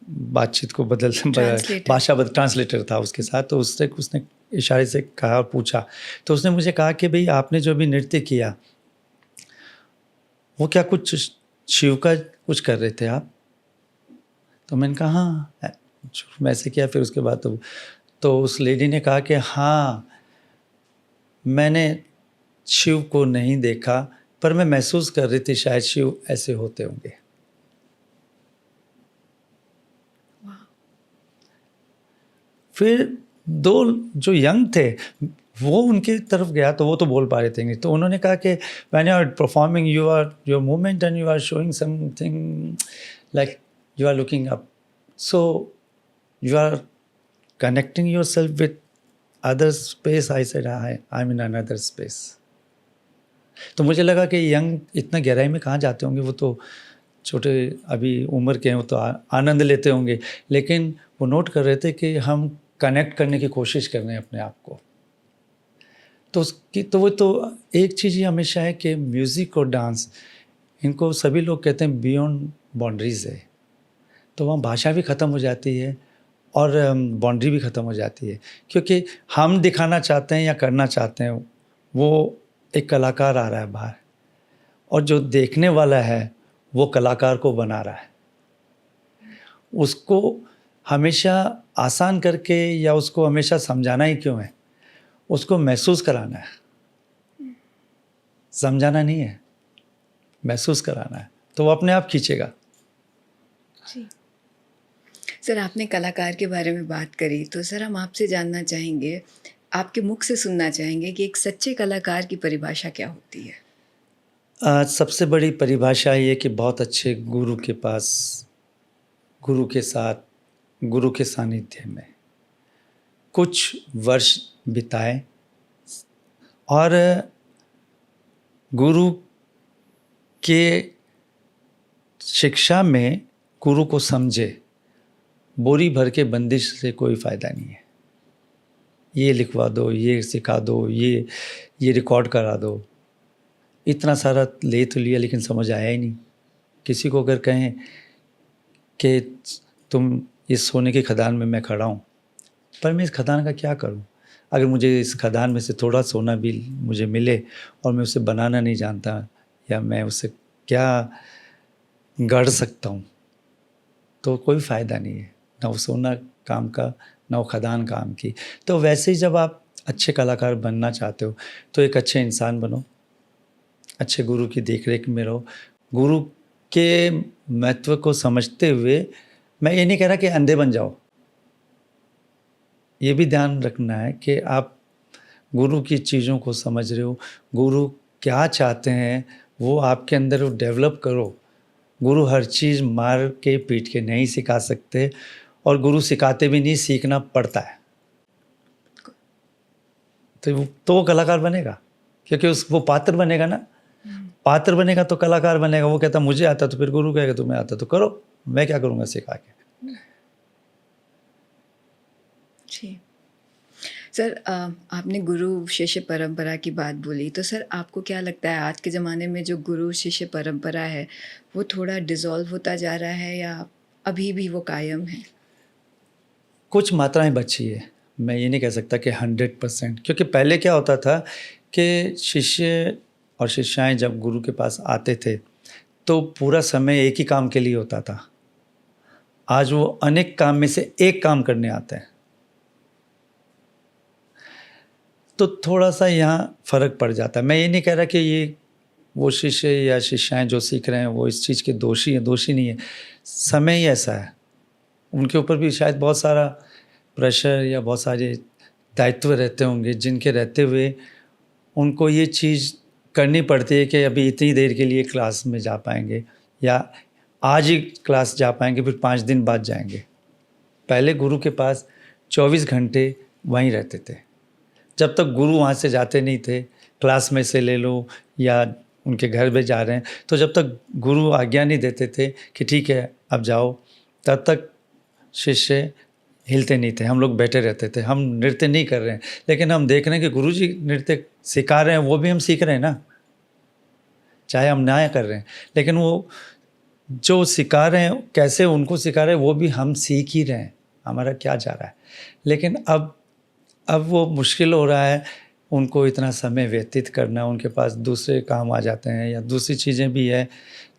बातचीत को भाषा ट्रांसलेटर था उसके साथ। तो उसने इशारे से कहा और पूछा, तो उसने मुझे कहा कि भाई आपने जो भी नृत्य किया वो क्या कुछ शिव का कुछ कर रहे थे आप? तो मैंने कहा हाँ, मैं ऐसे किया। फिर उसके बाद तो उस लेडी ने कहा कि हाँ, मैंने शिव को नहीं देखा, पर मैं महसूस कर रही थी शायद शिव ऐसे होते होंगे। फिर दो जो यंग थे वो उनकी तरफ गया तो वो तो बोल पा रहे थे नहीं, तो उन्होंने कहा कि when you are performing you are your movement and you are showing something like you are looking up, so you are connecting yourself with other space. I said I'm in another space. तो मुझे लगा कि young इतना गहराई में कहाँ जाते होंगे, वो तो छोटे अभी उम्र के हैं, वो तो आनंद लेते होंगे, लेकिन वो नोट कर रहे थे कि हम कनेक्ट करने की कोशिश कर रहे हैं अपने आप को। तो उसकी तो वो तो एक चीज़ ही हमेशा है कि म्यूज़िक और डांस, इनको सभी लोग कहते हैं बियॉन्ड बाउंड्रीज़ है, तो वहाँ भाषा भी ख़त्म हो जाती है और बाउंड्री भी ख़त्म हो जाती है, क्योंकि हम दिखाना चाहते हैं या करना चाहते हैं, वो एक कलाकार आ रहा है बाहर और जो देखने वाला है वो कलाकार को बना रहा है। उसको हमेशा आसान करके या उसको हमेशा समझाना ही क्यों है, उसको महसूस कराना है, समझाना नहीं है, महसूस कराना है, तो वो अपने आप खींचेगा। जी सर, आपने कलाकार के बारे में बात करी, तो सर हम आपसे जानना चाहेंगे, आपके मुख से सुनना चाहेंगे कि एक सच्चे कलाकार की परिभाषा क्या होती है? सबसे बड़ी परिभाषा ये कि बहुत अच्छे गुरु के पास, गुरु के साथ, गुरु के सानिध्य में कुछ वर्ष बिताए और गुरु के शिक्षा में गुरु को समझे। बोरी भर के बंदिश से कोई फ़ायदा नहीं है, ये लिखवा दो, ये सिखा दो, ये रिकॉर्ड करा दो, इतना सारा ले तो लिया लेकिन समझ आया ही नहीं। किसी को अगर कहें कि तुम इस सोने की खदान में मैं खड़ा हूँ, पर मैं इस खदान का क्या करूँ? अगर मुझे इस खदान में से थोड़ा सोना भी मुझे मिले और मैं उसे बनाना नहीं जानता, या मैं उसे क्या गढ़ सकता हूँ, तो कोई फ़ायदा नहीं है, ना वो सोना काम का, ना वो खदान काम की। तो वैसे ही जब आप अच्छे कलाकार बनना चाहते हो तो एक अच्छे इंसान बनो, अच्छे गुरु की देखरेख में रहो, गुरु के महत्व को समझते हुए। मैं ये नहीं कह रहा कि अंधे बन जाओ, ये भी ध्यान रखना है कि आप गुरु की चीज़ों को समझ रहे हो, गुरु क्या चाहते हैं वो आपके अंदर वो डेवलप करो। गुरु हर चीज़ मार के पीट के नहीं सिखा सकते, और गुरु सिखाते भी नहीं, सीखना पड़ता है। तो वो कलाकार बनेगा, क्योंकि वो पात्र बनेगा ना, पात्र बनेगा तो कलाकार बनेगा। वो कहता मुझे आता, तो फिर गुरु कहेगा तुम्हें आता तो करो, मैं क्या करूँगा सिखा के। जी सर, आपने गुरु शिष्य परंपरा की बात बोली, तो सर आपको क्या लगता है आज के ज़माने में जो गुरु शिष्य परंपरा है वो थोड़ा डिसॉल्व होता जा रहा है या अभी भी वो कायम है? कुछ मात्राएं बची है, मैं ये नहीं कह सकता कि 100%, क्योंकि पहले क्या होता था कि शिष्य और शिष्याएं जब गुरु के पास आते थे तो पूरा समय एक ही काम के लिए होता था। आज वो अनेक काम में से एक काम करने आते हैं, तो थोड़ा सा यहाँ फ़र्क पड़ जाता है। मैं ये नहीं कह रहा कि ये वो शिष्य या शिष्याएं जो सीख रहे हैं वो इस चीज़ के दोषी हैं, दोषी नहीं है, समय ही ऐसा है। उनके ऊपर भी शायद बहुत सारा प्रेशर या बहुत सारे दायित्व रहते होंगे, जिनके रहते हुए उनको ये चीज़ करनी पड़ती है कि अभी इतनी देर के लिए क्लास में जा पाएंगे, या आज ही क्लास जा पाएंगे, फिर 5 दिन बाद जाएंगे। पहले गुरु के पास 24 घंटे वहीं रहते थे, जब तक गुरु वहाँ से जाते नहीं थे। क्लास में से ले लो या उनके घर में जा रहे हैं, तो जब तक गुरु आज्ञा नहीं देते थे कि ठीक है अब जाओ, तब तक शिष्य हिलते नहीं थे। हम लोग बैठे रहते थे, हम नृत्य नहीं कर रहे हैं, लेकिन हम देख रहे हैं कि गुरुजी नृत्य सिखा रहे हैं, वो भी हम सीख रहे हैं ना, चाहे हम ना कर रहे हैं, लेकिन वो जो सिखा रहे हैं, कैसे उनको सिखा रहे हैं, वो भी हम सीख ही रहे हैं, हमारा क्या जा रहा है। लेकिन अब वो मुश्किल हो रहा है, उनको इतना समय व्यतीत करना, उनके पास दूसरे काम आ जाते हैं या दूसरी चीज़ें भी है,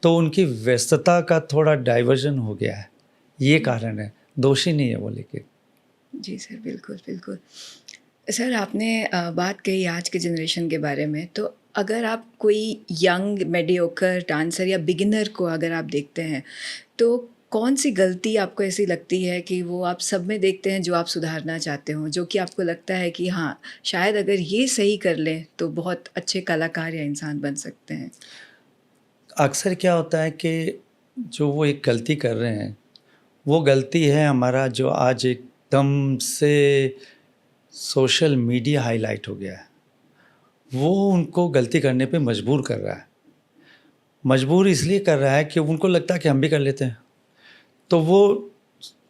तो उनकी व्यस्तता का थोड़ा डाइवर्जन हो गया है, ये कारण है, दोषी नहीं है वो। लेकिन जी सर, बिल्कुल बिल्कुल। सर आपने बात कही आज के जनरेशन के बारे में, तो अगर आप कोई यंग मेडियोकर डांसर या बिगिनर को अगर आप देखते हैं, तो कौन सी गलती आपको ऐसी लगती है कि वो आप सब में देखते हैं जो आप सुधारना चाहते हो, जो कि आपको लगता है कि हाँ, शायद अगर ये सही कर लें तो बहुत अच्छे कलाकार या इंसान बन सकते हैं? अक्सर क्या होता है कि जो वो एक गलती कर रहे हैं, वो गलती है हमारा जो आज एकदम से सोशल मीडिया हाईलाइट हो गया है। वो उनको गलती करने पे मजबूर कर रहा है। मजबूर इसलिए कर रहा है कि उनको लगता है कि हम भी कर लेते हैं। तो वो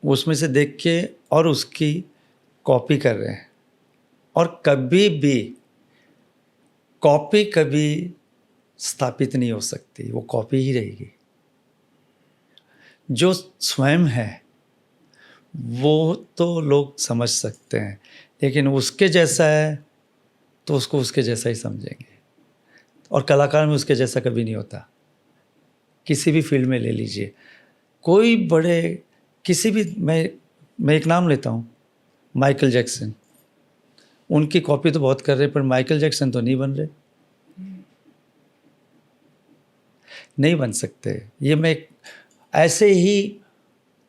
उसमें से देख के और उसकी कॉपी कर रहे हैं। और कभी भी कॉपी कभी स्थापित नहीं हो सकती, वो कॉपी ही रहेगी। जो स्वयं है वो तो लोग समझ सकते हैं, लेकिन उसके जैसा है तो उसको उसके जैसा ही समझेंगे। और कलाकार में उसके जैसा कभी नहीं होता। किसी भी फील्ड में ले लीजिए, कोई बड़े किसी भी मैं एक नाम लेता हूँ, माइकल जैक्सन। उनकी कॉपी तो बहुत कर रहे, पर माइकल जैक्सन तो नहीं बन रहे, नहीं बन सकते। ये मैं ऐसे ही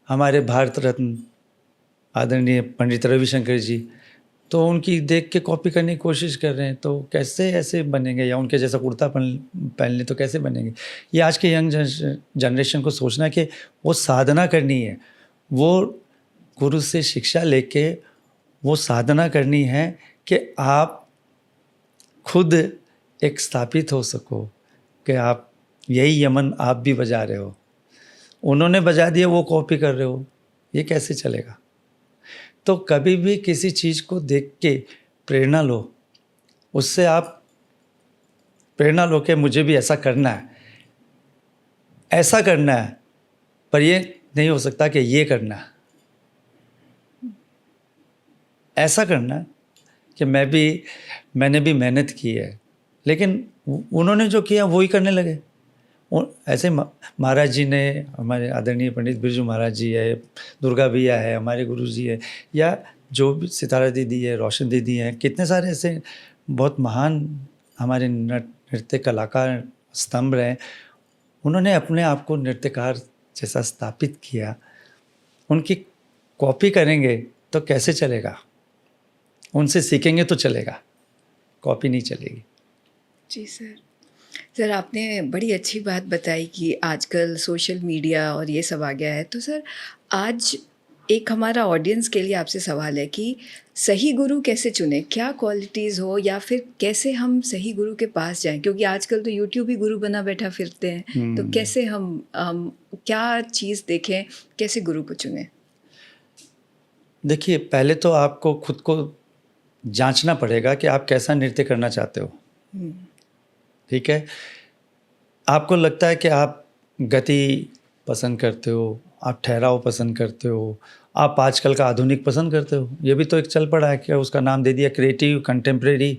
हमारे भारत रत्न आदरणीय पंडित रविशंकर जी, तो उनकी देख के कॉपी करने की कोशिश कर रहे हैं, तो कैसे ऐसे बनेंगे? या उनके जैसा कुर्ता पहन ले तो कैसे बनेंगे? ये आज के यंग जनरेशन को सोचना है कि वो साधना करनी है, वो गुरु से शिक्षा लेके वो साधना करनी है कि आप खुद एक स्थापित हो सको कि आप यही यमन आप भी बजा रहे हो, उन्होंने बजा दिया, वो कॉपी कर रहे हो, ये कैसे चलेगा? तो कभी भी किसी चीज़ को देख के प्रेरणा लो, उससे आप प्रेरणा लो कि मुझे भी ऐसा करना है, ऐसा करना है, पर ये नहीं हो सकता कि ये करना है, ऐसा करना है कि मैंने भी मेहनत की है, लेकिन उन्होंने जो किया वो ही करने लगे। ऐसे महाराज जी ने, हमारे आदरणीय पंडित बिरजू महाराज जी है, दुर्गा भैया है, हमारे गुरु जी है, या जो भी सितारा दीदी है, रोशन दीदी हैं, कितने सारे ऐसे बहुत महान हमारे नृत्य कलाकार स्तंभ रहे। उन्होंने अपने आप को नृत्यकार जैसा स्थापित किया। उनकी कॉपी करेंगे तो कैसे चलेगा? उनसे सीखेंगे तो चलेगा, कॉपी नहीं चलेगी। जी सर। सर आपने बड़ी अच्छी बात बताई कि आजकल सोशल मीडिया और ये सब आ गया है। तो सर आज एक हमारा ऑडियंस के लिए आपसे सवाल है कि सही गुरु कैसे चुनें? क्या क्वालिटीज़ हो या फिर कैसे हम सही गुरु के पास जाएँ? क्योंकि आजकल तो यूट्यूब ही गुरु बना बैठा फिरते हैं। तो कैसे हम क्या चीज़ देखें, कैसे गुरु को चुनें? देखिए, पहले तो आपको खुद को जांचना पड़ेगा कि आप कैसा नृत्य करना चाहते हो। ठीक है? आपको लगता है कि आप गति पसंद करते हो, आप ठहराव पसंद करते हो, आप आजकल का आधुनिक पसंद करते हो। ये भी तो एक चल पड़ा है कि उसका नाम दे दिया क्रिएटिव, कंटेम्प्रेरी,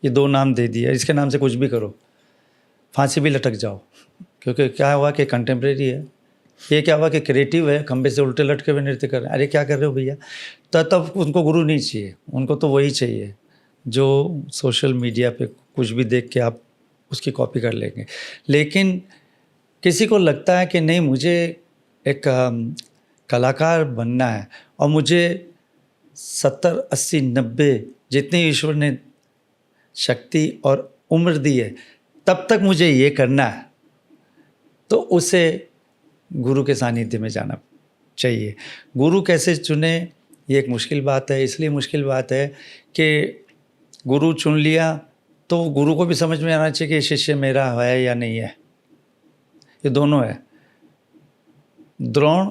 ये 2 नाम दे दिया। इसके नाम से कुछ भी करो, फांसी भी लटक जाओ। क्योंकि क्या हुआ कि कंटेम्प्रेरी है, ये क्या हुआ कि क्रिएटिव है, खंबे से उल्टे लटके हुए नृत्य कर रहे हैं। अरे क्या कर रहे हो भैया? तो तब उनको गुरु नहीं चाहिए, उनको तो वही चाहिए जो सोशल मीडिया पे कुछ भी देख के आप उसकी कॉपी कर लेंगे। लेकिन किसी को लगता है कि नहीं, मुझे एक कलाकार बनना है और मुझे 70, 80, 90 जितनी ईश्वर ने शक्ति और उम्र दी है, तब तक मुझे ये करना है, तो उसे गुरु के सानिध्य में जाना चाहिए। गुरु कैसे चुने, ये एक मुश्किल बात है। इसलिए मुश्किल बात है कि गुरु चुन लिया तो गुरु को भी समझ में आना चाहिए कि शिष्य मेरा है या नहीं है। ये दोनों है, द्रोण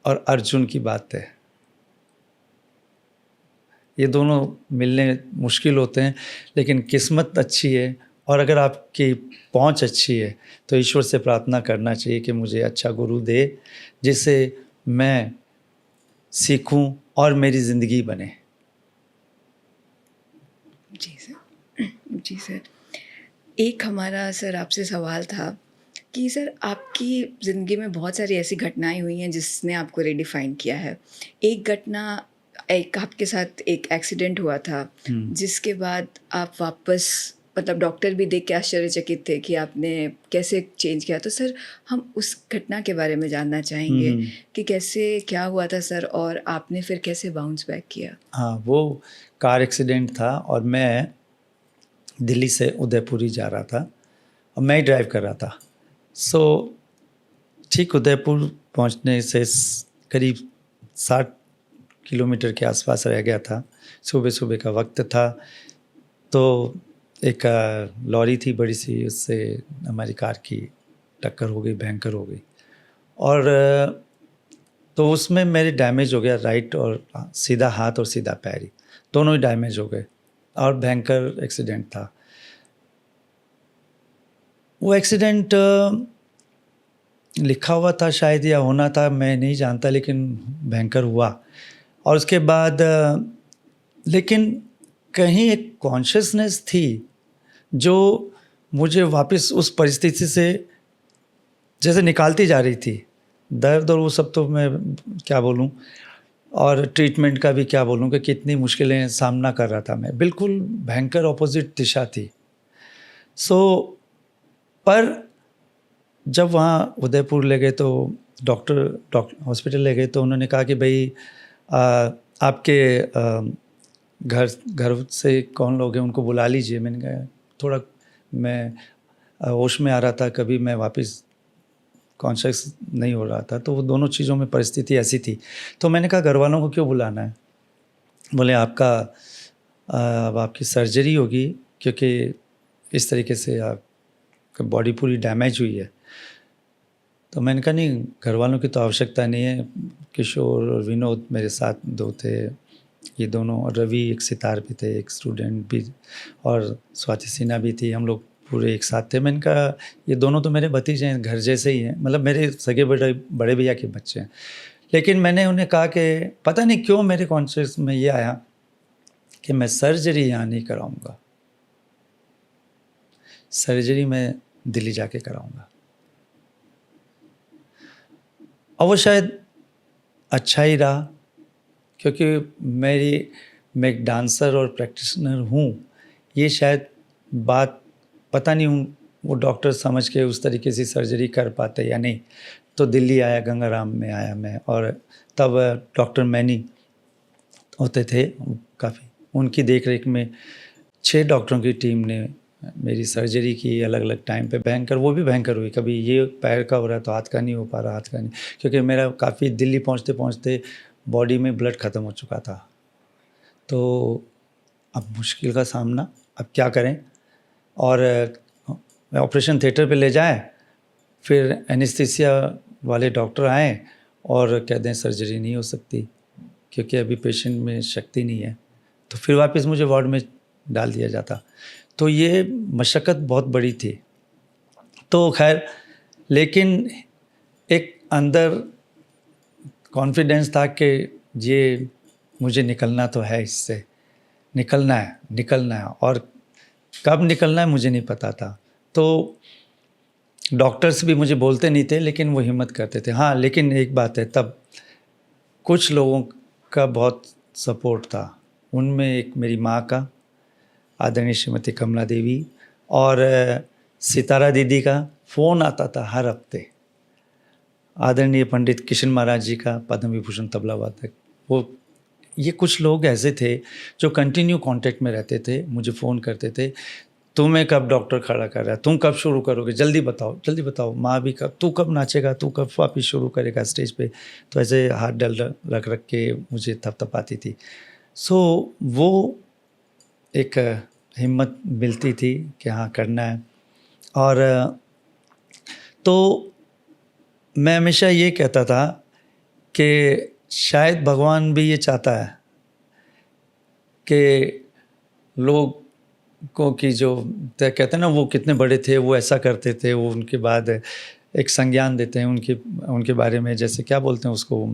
और अर्जुन की बात है। ये दोनों मिलने मुश्किल होते हैं, लेकिन किस्मत अच्छी है और अगर आपकी पहुंच अच्छी है तो ईश्वर से प्रार्थना करना चाहिए कि मुझे अच्छा गुरु दे, जिससे मैं सीखूं और मेरी ज़िंदगी बने। जी सर। जी सर। एक हमारा सर आपसे सवाल था कि सर आपकी ज़िंदगी में बहुत सारी ऐसी घटनाएं हुई हैं जिसने आपको रिडिफाइन किया है। एक घटना एक आपके साथ एक एक्सीडेंट हुआ था, जिसके बाद आप वापस मतलब डॉक्टर भी देख के आश्चर्यचकित थे कि आपने कैसे चेंज किया। तो सर हम उस घटना के बारे में जानना चाहेंगे कि कैसे क्या हुआ था सर, और आपने फिर कैसे बाउंस बैक किया? हाँ, वो कार एक्सीडेंट था और मैं दिल्ली से उदयपुर ही जा रहा था और मैं ही ड्राइव कर रहा था। सो ठीक उदयपुर पहुंचने से करीब 60 किलोमीटर के आसपास रह गया था। सुबह सुबह का वक्त था, तो एक लॉरी थी बड़ी सी, उससे हमारी कार की टक्कर हो गई, भयंकर हो गई। और तो उसमें मेरे डैमेज हो गया राइट और सीधा हाथ और सीधा पैर ही, दोनों ही डैमेज हो गए और भयंकर एक्सीडेंट था। वो एक्सीडेंट लिखा हुआ था शायद या होना था, मैं नहीं जानता, लेकिन भयंकर हुआ। और उसके बाद लेकिन कहीं एक कॉन्शियसनेस थी जो मुझे वापस उस परिस्थिति से जैसे निकालती जा रही थी। दर्द और वो सब तो मैं क्या बोलूं, और ट्रीटमेंट का भी क्या बोलूं कि कितनी मुश्किलें सामना कर रहा था मैं, बिल्कुल भयंकर ऑपोजिट दिशा थी। पर जब वहाँ उदयपुर ले गए तो डॉक्टर हॉस्पिटल ले गए तो उन्होंने कहा कि भाई आपके घर से कौन लोग हैं उनको बुला लीजिए। मैंने कहा थोड़ा मैं होश में आ रहा था, कभी मैं वापस कॉन्शियस नहीं हो रहा था, तो वो दोनों चीज़ों में परिस्थिति ऐसी थी। तो मैंने कहा घर वालों को क्यों बुलाना है? बोले अब आपकी सर्जरी होगी क्योंकि इस तरीके से आपकी बॉडी पूरी डैमेज हुई है। तो मैंने कहा नहीं, घर वालों की तो आवश्यकता नहीं है। किशोर और विनोद मेरे साथ दो थे, ये दोनों, और रवि एक सितार भी थे, एक स्टूडेंट भी, और स्वाति सिन्हा भी थी, हम लोग पूरे एक साथ थे। मैंने कहा ये दोनों तो मेरे भतीजे हैं, घर जैसे ही हैं, मतलब मेरे सगे बड़े भैया के बच्चे हैं। लेकिन मैंने उन्हें कहा कि पता नहीं क्यों मेरे कॉन्शियस में ये आया कि मैं सर्जरी यहाँ नहीं कराऊंगा, सर्जरी मैं दिल्ली जाके कराऊंगा। और वो शायद अच्छा ही रहा, क्योंकि मैं एक डांसर और प्रैक्टिशनर हूँ। ये शायद बात पता नहीं हूँ वो डॉक्टर समझ के उस तरीके से सर्जरी कर पाते या नहीं। तो दिल्ली आया, गंगाराम में आया मैं, और तब डॉक्टर मैनी होते थे काफ़ी, उनकी देखरेख में 6 डॉक्टरों की टीम ने मेरी सर्जरी की अलग अलग टाइम पे। भयंकर, वो भी भयंकर हुई। कभी ये पैर का हो रहा है तो हाथ का नहीं हो पा रहा, हाथ का नहीं, क्योंकि मेरा काफ़ी दिल्ली पहुँचते पहुँचते बॉडी में ब्लड ख़त्म हो चुका था। तो अब मुश्किल का सामना, अब क्या करें? और ऑपरेशन थिएटर पे ले जाए, फिर एनेस्थीसिया वाले डॉक्टर आए और कह दें सर्जरी नहीं हो सकती क्योंकि अभी पेशेंट में शक्ति नहीं है। तो फिर वापस मुझे वार्ड में डाल दिया जाता। तो ये मशक्क़त बहुत बड़ी थी। तो खैर, लेकिन एक अंदर कॉन्फिडेंस था कि ये मुझे निकलना तो है, इससे निकलना है, और कब निकलना है मुझे नहीं पता था। तो डॉक्टर्स भी मुझे बोलते नहीं थे, लेकिन वो हिम्मत करते थे। हाँ, लेकिन एक बात है, तब कुछ लोगों का बहुत सपोर्ट था। उनमें एक मेरी माँ का, आदरणीय श्रीमती कमला देवी, और सितारा दीदी का फ़ोन आता था हर हफ्ते। आदरणीय पंडित किशन महाराज जी का, पद्म विभूषण तबला वादक, वो ये कुछ लोग ऐसे थे जो कंटिन्यू कांटेक्ट में रहते थे, मुझे फ़ोन करते थे, तुम्हें कब डॉक्टर खड़ा कर रहा है, तुम कब शुरू करोगे, जल्दी बताओ। माँ भी कब, तू कब नाचेगा, तू कब वापिस शुरू करेगा स्टेज पे। तो ऐसे हाथ डल रख के मुझे थपथपाती थी। सो वो एक हिम्मत मिलती थी कि हाँ करना है। और तो मैं हमेशा ये कहता था कि शायद भगवान भी ये चाहता है कि लोग को की जो कहते हैं ना, वो कितने बड़े थे, वो ऐसा करते थे, वो उनके बाद एक संज्ञान देते हैं उनके बारे में, जैसे क्या बोलते हैं उसको,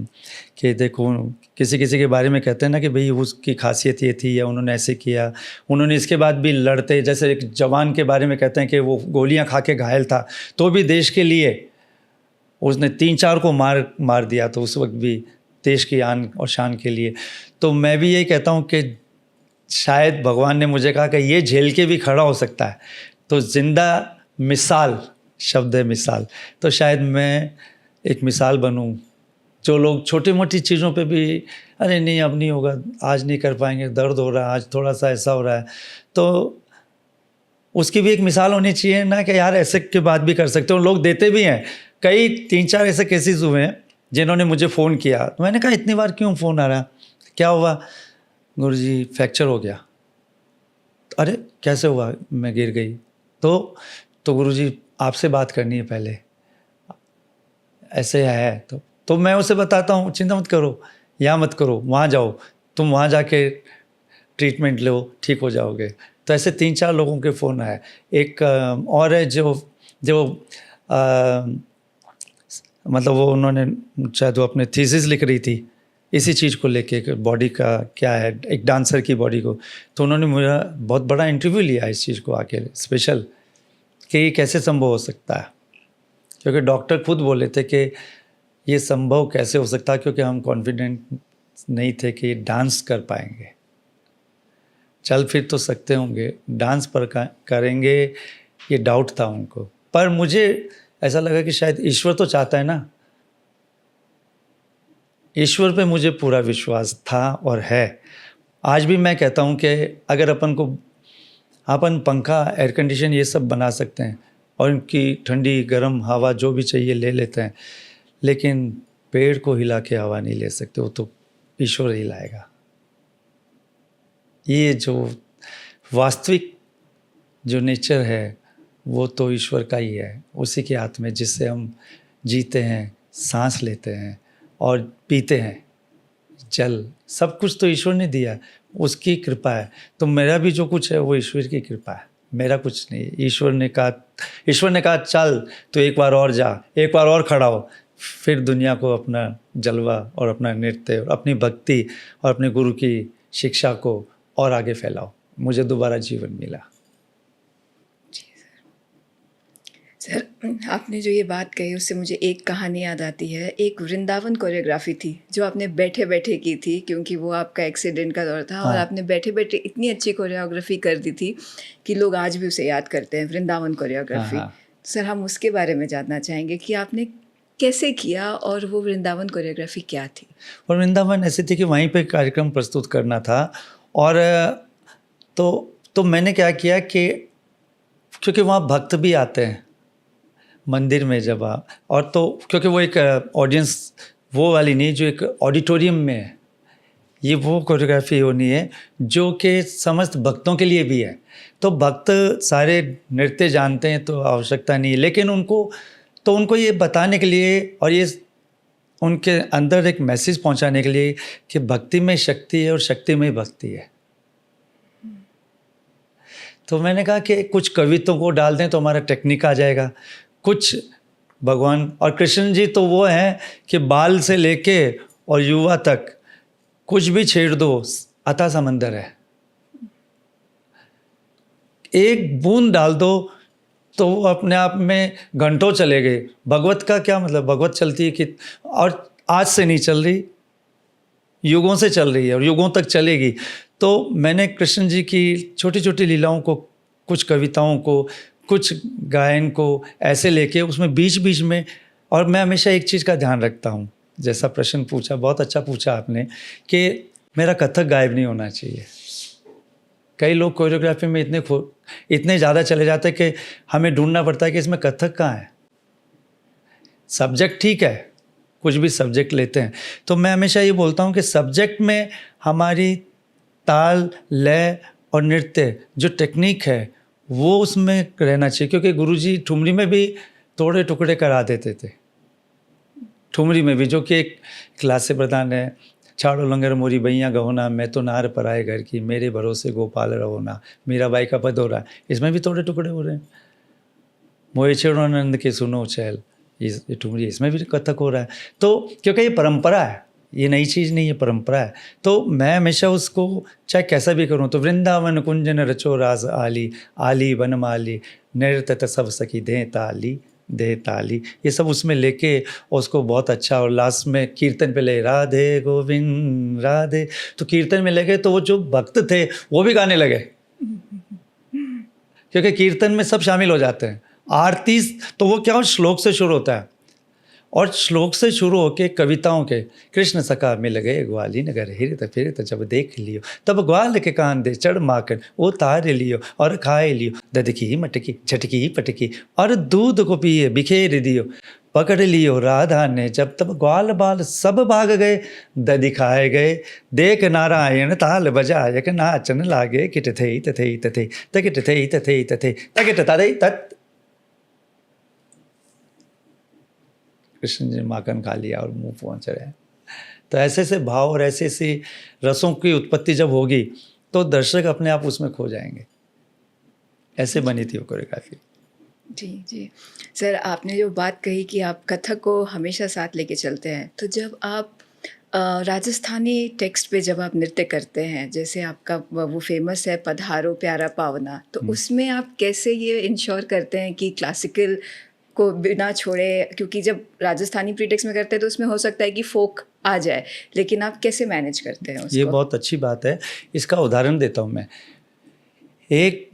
कि देखो किसी के बारे में कहते हैं ना कि भाई उसकी खासियत ये थी, या उन्होंने ऐसे किया, उन्होंने इसके बाद भी लड़ते। जैसे एक जवान के बारे में कहते हैं कि वो गोलियां खा के घायल था तो भी देश के लिए उसने 3-4 को मार दिया, तो उस वक्त भी देश की आन और शान के लिए। तो मैं भी यही कहता हूँ कि शायद भगवान ने मुझे कहा कि ये झेल के भी खड़ा हो सकता है, तो जिंदा मिसाल, शब्द है मिसाल, तो शायद मैं एक मिसाल बनूं। जो लोग छोटी मोटी चीज़ों पे भी अरे नहीं अब नहीं होगा, आज नहीं कर पाएंगे, दर्द हो रहा है, आज थोड़ा सा ऐसा हो रहा है, तो उसकी भी एक मिसाल होनी चाहिए ना कि यार ऐसे के बाद भी कर सकते हो। लोग देते भी हैं, कई 3-4 ऐसे केसेस हुए हैं जिन्होंने मुझे फ़ोन किया, तो मैंने कहा इतनी बार क्यों फ़ोन आ रहा है, क्या हुआ? गुरुजी फ्रैक्चर हो गया। अरे कैसे हुआ? मैं गिर गई। तो गुरुजी आपसे बात करनी है पहले, ऐसे है। तो मैं उसे बताता हूँ चिंता मत करो, या मत करो, वहाँ जाओ, तुम वहाँ जाके ट्रीटमेंट लो, ठीक हो जाओगे। तो ऐसे 3-4 लोगों के फ़ोन आए। एक और है जो मतलब वो उन्होंने शायद वो अपने थीसिस लिख रही थी इसी चीज़ को लेके कि बॉडी का क्या है, एक डांसर की बॉडी को। तो उन्होंने मेरा बहुत बड़ा इंटरव्यू लिया इस चीज़ को आके स्पेशल, कि ये कैसे संभव हो सकता है, क्योंकि डॉक्टर खुद बोले थे कि ये संभव कैसे हो सकता है, क्योंकि हम कॉन्फिडेंट नहीं थे कि डांस कर पाएंगे। चल फिर तो सकते होंगे, डांस पर करेंगे ये डाउट था उनको। पर मुझे ऐसा लगा कि शायद ईश्वर तो चाहता है ना, ईश्वर पे मुझे पूरा विश्वास था और है। आज भी मैं कहता हूँ कि अगर अपन पंखा, एयर कंडीशन ये सब बना सकते हैं और इनकी ठंडी गर्म हवा जो भी चाहिए ले लेते हैं, लेकिन पेड़ को हिला के हवा नहीं ले सकते, वो तो ईश्वर हिलाएगा। ये जो वास्तविक जो नेचर है वो तो ईश्वर का ही है, उसी के हाथ में, जिससे हम जीते हैं, सांस लेते हैं और पीते हैं जल, सब कुछ तो ईश्वर ने दिया, उसकी कृपा है। तो मेरा भी जो कुछ है वो ईश्वर की कृपा है, मेरा कुछ नहीं। ईश्वर ने कहा चल तो एक बार और जा, एक बार और खड़ा हो, फिर दुनिया को अपना जलवा और अपना नृत्य और अपनी भक्ति और अपने गुरु की शिक्षा को और आगे फैलाओ। मुझे दोबारा जीवन मिला। सर, आपने जो ये बात कही उससे मुझे एक कहानी याद आती है। एक वृंदावन कोरियोग्राफी थी जो आपने बैठे बैठे की थी, क्योंकि वो आपका एक्सीडेंट का दौर था। हाँ। और आपने बैठे बैठे इतनी अच्छी कोरियोग्राफी कर दी थी कि लोग आज भी उसे याद करते हैं, वृंदावन कोरियोग्राफी। हाँ। सर, हम उसके बारे में जानना चाहेंगे कि आपने कैसे किया और वो वृंदावन कोरियोग्राफी क्या थी? और वृंदावन ऐसी थी कि वहीं पे कार्यक्रम प्रस्तुत करना था। और तो मैंने क्या किया कि क्योंकि वहाँ भक्त भी आते हैं मंदिर में जब आप, और तो क्योंकि वो एक ऑडियंस वो वाली नहीं जो एक ऑडिटोरियम में है, ये वो कोरियोग्राफी होनी है जो कि समस्त भक्तों के लिए भी है। तो भक्त सारे नृत्य जानते हैं तो आवश्यकता नहीं है, लेकिन उनको ये बताने के लिए और ये उनके अंदर एक मैसेज पहुंचाने के लिए कि भक्ति में शक्ति है और शक्ति में भक्ति है। तो मैंने कहा कि कुछ कवित्वों को डाल दें तो हमारा टेक्निक आ जाएगा। कुछ भगवान और कृष्ण जी तो वो हैं कि बाल से लेके और युवा तक कुछ भी छेड़ दो, अथाह समंदर है। एक बूंद डाल दो तो वो अपने आप में घंटों चले गए। भगवत का क्या मतलब, भगवत चलती है कि, और आज से नहीं चल रही, युगों से चल रही है और युगों तक चलेगी। तो मैंने कृष्ण जी की छोटी छोटी लीलाओं को, कुछ कविताओं को, कुछ गायन को ऐसे लेके उसमें बीच बीच में, और मैं हमेशा एक चीज़ का ध्यान रखता हूँ, जैसा प्रश्न पूछा, बहुत अच्छा पूछा आपने, कि मेरा कथक गायब नहीं होना चाहिए। कई लोग कोरियोग्राफी में इतने ज़्यादा चले जाते हैं कि हमें ढूंढना पड़ता है कि इसमें कथक कहाँ है। सब्जेक्ट ठीक है, कुछ भी सब्जेक्ट लेते हैं, तो मैं हमेशा ये बोलता हूँ कि सब्जेक्ट में हमारी ताल, लय और नृत्य जो टेक्निक है वो उसमें रहना चाहिए। क्योंकि गुरुजी ठुमरी में भी थोड़े टुकड़े करा देते थे, ठुमरी में भी, जो कि एक क्लास से प्रधान है, छाड़ो लंगर मोरी बैया गहोना, मैं तो नार पर आए घर की, मेरे भरोसे गोपाल रहोना, मीराबाई का पद हो रहा है, इसमें भी थोड़े टुकड़े हो रहे हैं। मोए छेड़ोनंद के सुनो चैल, ये ठुमरी, इसमें भी कथक हो रहा है। तो क्योंकि ये परंपरा है, ये नई चीज़ नहीं है, परंपरा है। तो मैं हमेशा उसको चाहे कैसा भी करूँ, तो वृंदावन कुंजन रचो राज आली, आली बनमाली, नृत्य सब सखी दें ताली, दे ताली, ये सब उसमें लेके उसको बहुत अच्छा, और लास्ट में कीर्तन पे ले राधे गोविंद राधे, तो कीर्तन में लगे तो वो जो भक्त थे वो भी गाने लगे, क्योंकि कीर्तन में सब शामिल हो जाते हैं। आरती तो वो क्या श्लोक से शुरू होता है, और श्लोक से शुरू होके कविताओं के, कृष्ण सखा मिल गए ग्वाली नगर हिरत फिरत जब देख लियो, तब ग्वाल के कान दे चढ़ माखन वो तार लियो और खाए लियो, ददकी मटकी झटकी पटकी और दूध को पिए बिखेर दियो, पकड़ लियो राधा ने जब तब ग्वाल बाल सब भाग गए, दधि खाए गए, देख नारायण ताल बजाए के नाचन लागे, किट थे तथे तथे तकिट थे तथे तथे तकिट तथे तत्। कृष्ण जी ने माखन खा लिया और मुंह पहुंच रहे हैं। तो ऐसे ऐसे भाव और ऐसे ऐसी रसों की उत्पत्ति जब होगी तो दर्शक अपने आप उसमें खो जाएंगे। ऐसे बनी थी वो कोरियोग्राफी। जी जी सर, आपने जो बात कही कि आप कथक को हमेशा साथ लेके चलते हैं, तो जब आप राजस्थानी टेक्स्ट पे जब आप नृत्य करते हैं, जैसे आपका वो फेमस है पधारो प्यारा पावना, तो उसमें आप कैसे ये इंश्योर करते हैं कि क्लासिकल को बिना छोड़े, क्योंकि जब राजस्थानी प्रीटेक्स्ट में करते हैं तो उसमें हो सकता है कि फोक आ जाए, लेकिन आप कैसे मैनेज करते हैं उसको? ये बहुत अच्छी बात है, इसका उदाहरण देता हूँ मैं।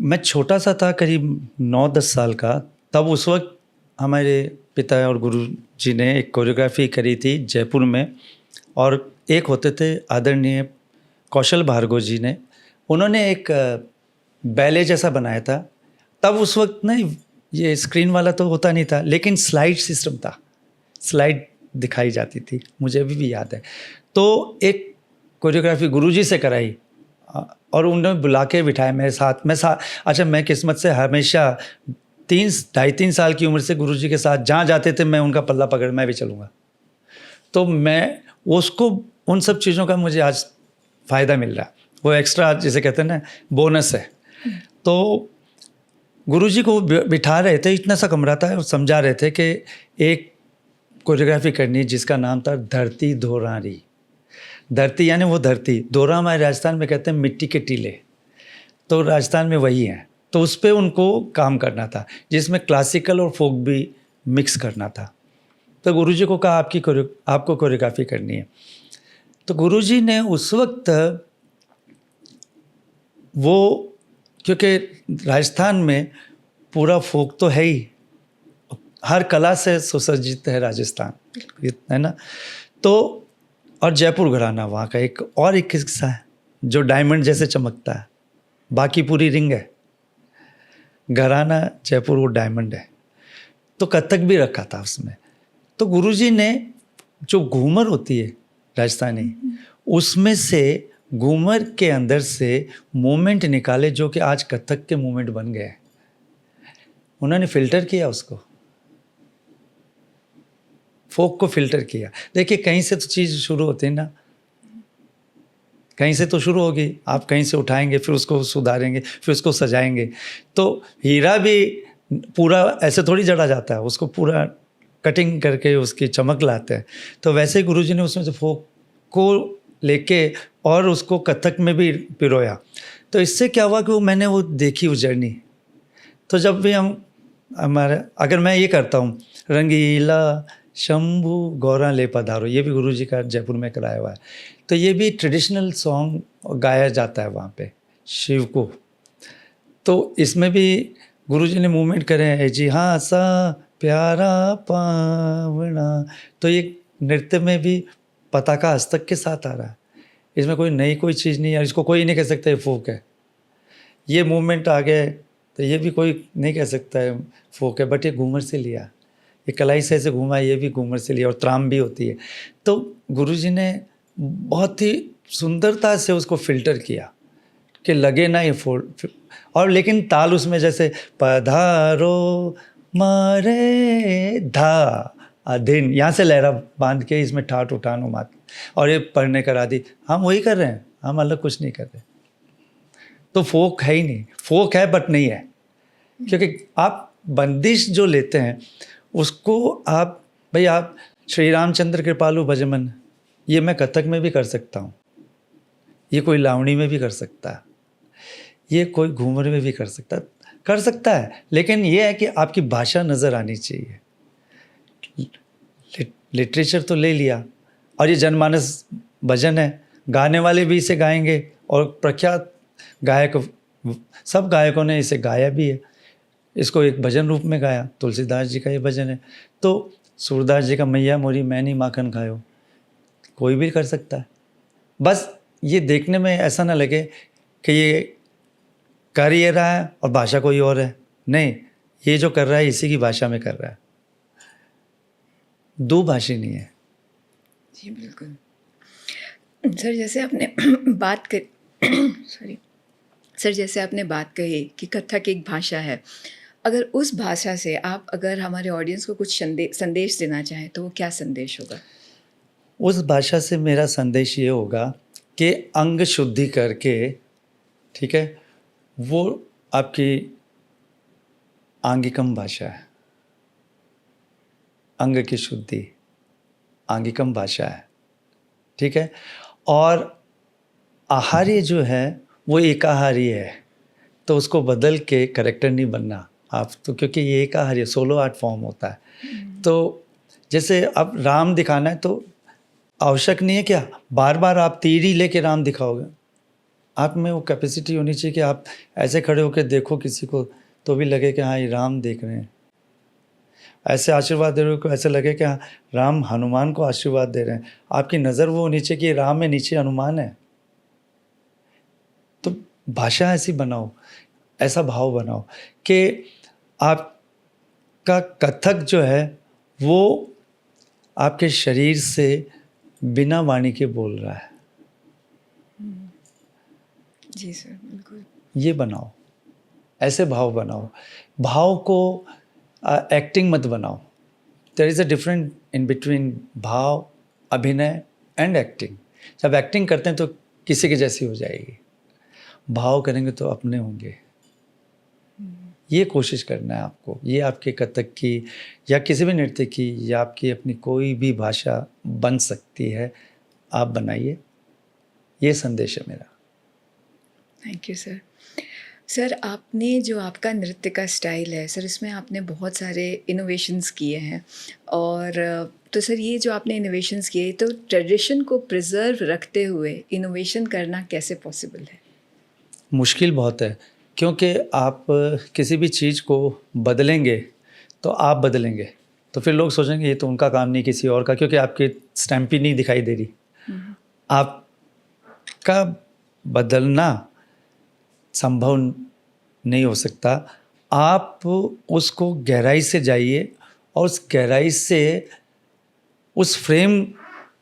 मैं छोटा सा था, करीब 9-10 साल का, तब उस वक्त हमारे पिता और गुरु जी ने एक कोरियोग्राफी करी थी जयपुर में, और एक होते थे आदरणीय कौशल भार्गव जी ने, उन्होंने एक बैले जैसा बनाया था। तब उस वक्त ना ये स्क्रीन वाला तो होता नहीं था, लेकिन स्लाइड सिस्टम था, स्लाइड दिखाई जाती थी, मुझे अभी भी याद है। तो एक कोरियोग्राफी गुरुजी से कराई और उन्होंने बुला के बिठाया मेरे साथ। अच्छा, मैं किस्मत से हमेशा 2.5-3 साल की उम्र से गुरुजी के साथ जहाँ जाते थे मैं उनका पल्ला पकड़ मैं भी चलूँगा। तो मैं उसको, उन सब चीज़ों का मुझे आज फ़ायदा मिल रहा है, वो एक्स्ट्रा जिसे कहते हैं ना बोनस है। तो गुरुजी को बिठा रहे थे, इतना सा कमरा था, और समझा रहे थे कि एक कोरियोग्राफी करनी जिसका नाम था धरती धोरारी। धरती यानी वो धरती, धोरा हमारे राजस्थान में कहते हैं मिट्टी के टीले, तो राजस्थान में वही हैं। तो उस पर उनको काम करना था जिसमें क्लासिकल और फोक भी मिक्स करना था। तो गुरुजी को कहा आपको कोरियोग्राफी करनी है। तो गुरुजी ने उस वक्त वो, क्योंकि राजस्थान में पूरा फोक तो है ही, हर कला से सुसज्जित है राजस्थान, है ना। तो और जयपुर घराना वहाँ का एक हिस्सा है जो डायमंड जैसे चमकता है, बाकी पूरी रिंग है। घराना जयपुर वो डायमंड है। तो कथक भी रखा था उसमें। तो गुरुजी ने जो घूमर होती है राजस्थानी, उसमें से घूमर के अंदर से मूवमेंट निकाले जो कि आज कथक के मूवमेंट बन गए। उन्होंने फिल्टर किया उसको, फोक को फिल्टर किया। देखिए कहीं से तो चीज़ शुरू होती है ना, कहीं से तो शुरू होगी, आप कहीं से उठाएंगे, फिर उसको सुधारेंगे, फिर उसको सजाएंगे। तो हीरा भी पूरा ऐसे थोड़ी जड़ा जाता है, उसको पूरा कटिंग करके उसकी चमक लाते हैं। तो वैसे ही गुरुजी ने उसमें से फोक को लेके और उसको कथक में भी पिरोया। तो इससे क्या हुआ कि मैंने वो देखी वो जर्नी। तो जब भी अगर मैं ये करता हूँ रंगीला शंभू गौरा ले पधारो, ये भी गुरुजी का जयपुर में कराया हुआ है, तो ये भी ट्रेडिशनल सॉन्ग गाया जाता है वहाँ पे शिव को। तो इसमें भी गुरुजी ने मूवमेंट करे हैं, जी हाँ सा प्यारा पावना। तो ये नृत्य में भी पताका हस्तक के साथ आ रहा है, इसमें कोई चीज़ नहीं है, इसको कोई नहीं कह सकता ये फोक है। ये मूवमेंट आ गए तो ये भी कोई नहीं कह सकता है फोक है, बट ये घूमर से लिया, ये कलाई से ऐसे घूमा, ये भी घूमर से लिया, और त्राम भी होती है। तो गुरुजी ने बहुत ही सुंदरता से उसको फिल्टर किया कि लगे ना ये और लेकिन ताल उसमें जैसे पधारो मारे धा अधीन, यहाँ से लहरा बांध के इसमें ठाट उठानो मात, और ये पढ़ने करा दी। हम वही कर रहे हैं, हम अलग कुछ नहीं कर रहे। तो फोक है ही नहीं, फोक है बट नहीं है, क्योंकि आप बंदिश जो लेते हैं उसको आप श्री रामचंद्र कृपालु भजमन, ये मैं कथक में भी कर सकता हूँ, ये कोई लावणी में भी कर सकता है, ये कोई घूमर में भी कर सकता है। कर सकता है, लेकिन ये है कि आपकी भाषा नज़र आनी चाहिए। लिटरेचर तो ले लिया, और ये जनमानस भजन है, गाने वाले भी इसे गाएंगे, और प्रख्यात गायक, सब गायकों ने इसे गाया भी है। इसको एक भजन रूप में गाया, तुलसीदास जी का ये भजन है। तो सूरदास जी का मैया मोरी मैनी माखन खायो, कोई भी कर सकता है। बस ये देखने में ऐसा ना लगे कि ये कर ये रहा है और भाषा कोई और है। नहीं, ये जो कर रहा है इसी की भाषा में कर रहा है, दो भाषी नहीं है। जी बिल्कुल सर, जैसे आपने बात कर सॉरी सर, जैसे आपने बात कही कि कथक एक भाषा है, अगर उस भाषा से आप अगर हमारे ऑडियंस को कुछ संदेश देना चाहें तो वो क्या संदेश होगा? उस भाषा से मेरा संदेश ये होगा कि अंग शुद्धि करके, ठीक है, वो आपकी आंगिकम भाषा है। अंग की शुद्धि आंगिकम भाषा है, ठीक है। और आहार्य जो है वो एकाहारी है, तो उसको बदल के करेक्टर नहीं बनना आप तो, क्योंकि ये एकाहारी सोलो आर्ट फॉर्म होता है। तो जैसे अब राम दिखाना है तो आवश्यक नहीं है क्या बार बार आप तीर ही लेके राम दिखाओगे। आप में वो कैपेसिटी होनी चाहिए कि आप ऐसे खड़े होकर देखो किसी को तो भी लगे कि हाँ ये राम देख रहे हैं। ऐसे आशीर्वाद दे रहे हो, ऐसे लगे कि हाँ राम हनुमान को आशीर्वाद दे रहे हैं। आपकी नज़र वो नीचे कि राम है, नीचे हनुमान है। तो भाषा ऐसी बनाओ, ऐसा भाव बनाओ कि आपका कथक जो है वो आपके शरीर से बिना वाणी के बोल रहा है। जी सर, बिल्कुल। ये बनाओ, ऐसे भाव बनाओ। भाव को एक्टिंग मत बनाओ। There is a different in between bhav, abhinay and acting. जब एक्टिंग करते हैं तो किसी के जैसी हो जाएगी, भाव करेंगे तो अपने होंगे। ये कोशिश करना है आपको। ये आपके कथक की या किसी भी नृत्य की या आपकी अपनी कोई भी भाषा बन सकती है, आप बनाइए। ये संदेश है मेरा। Thank you sir. सर, आपने जो आपका नृत्य का स्टाइल है सर, इसमें आपने बहुत सारे इनोवेशंस किए हैं, और तो सर ये जो आपने इनोवेशंस किए, तो ट्रेडिशन को प्रिजर्व रखते हुए इनोवेशन करना कैसे पॉसिबल है? मुश्किल बहुत है, क्योंकि आप किसी भी चीज़ को बदलेंगे तो आप बदलेंगे तो फिर लोग सोचेंगे ये तो उनका काम नहीं किसी और का, क्योंकि आपकी स्टैम्प ही नहीं दिखाई दे रही। आपका बदलना संभव नहीं हो सकता। आप उसको गहराई से जाइए और उस गहराई से उस फ्रेम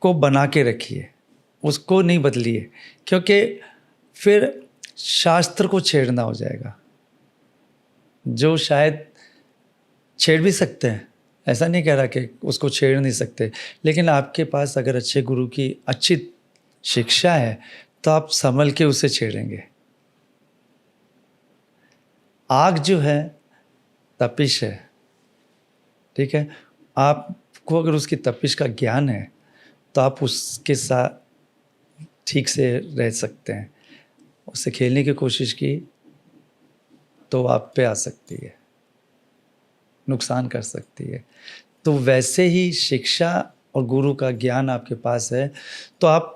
को बना के रखिए, उसको नहीं बदलिए, क्योंकि फिर शास्त्र को छेड़ना हो जाएगा, जो शायद छेड़ भी सकते हैं। ऐसा नहीं कह रहा कि उसको छेड़ नहीं सकते, लेकिन आपके पास अगर अच्छे गुरु की अच्छी शिक्षा है तो आप संभल के उसे छेड़ेंगे। आग जो है तपिश है, ठीक है। आपको अगर उसकी तपिश का ज्ञान है तो आप उसके साथ ठीक से रह सकते हैं। उससे खेलने की कोशिश की तो आप पे आ सकती है, नुकसान कर सकती है। तो वैसे ही शिक्षा और गुरु का ज्ञान आपके पास है तो आप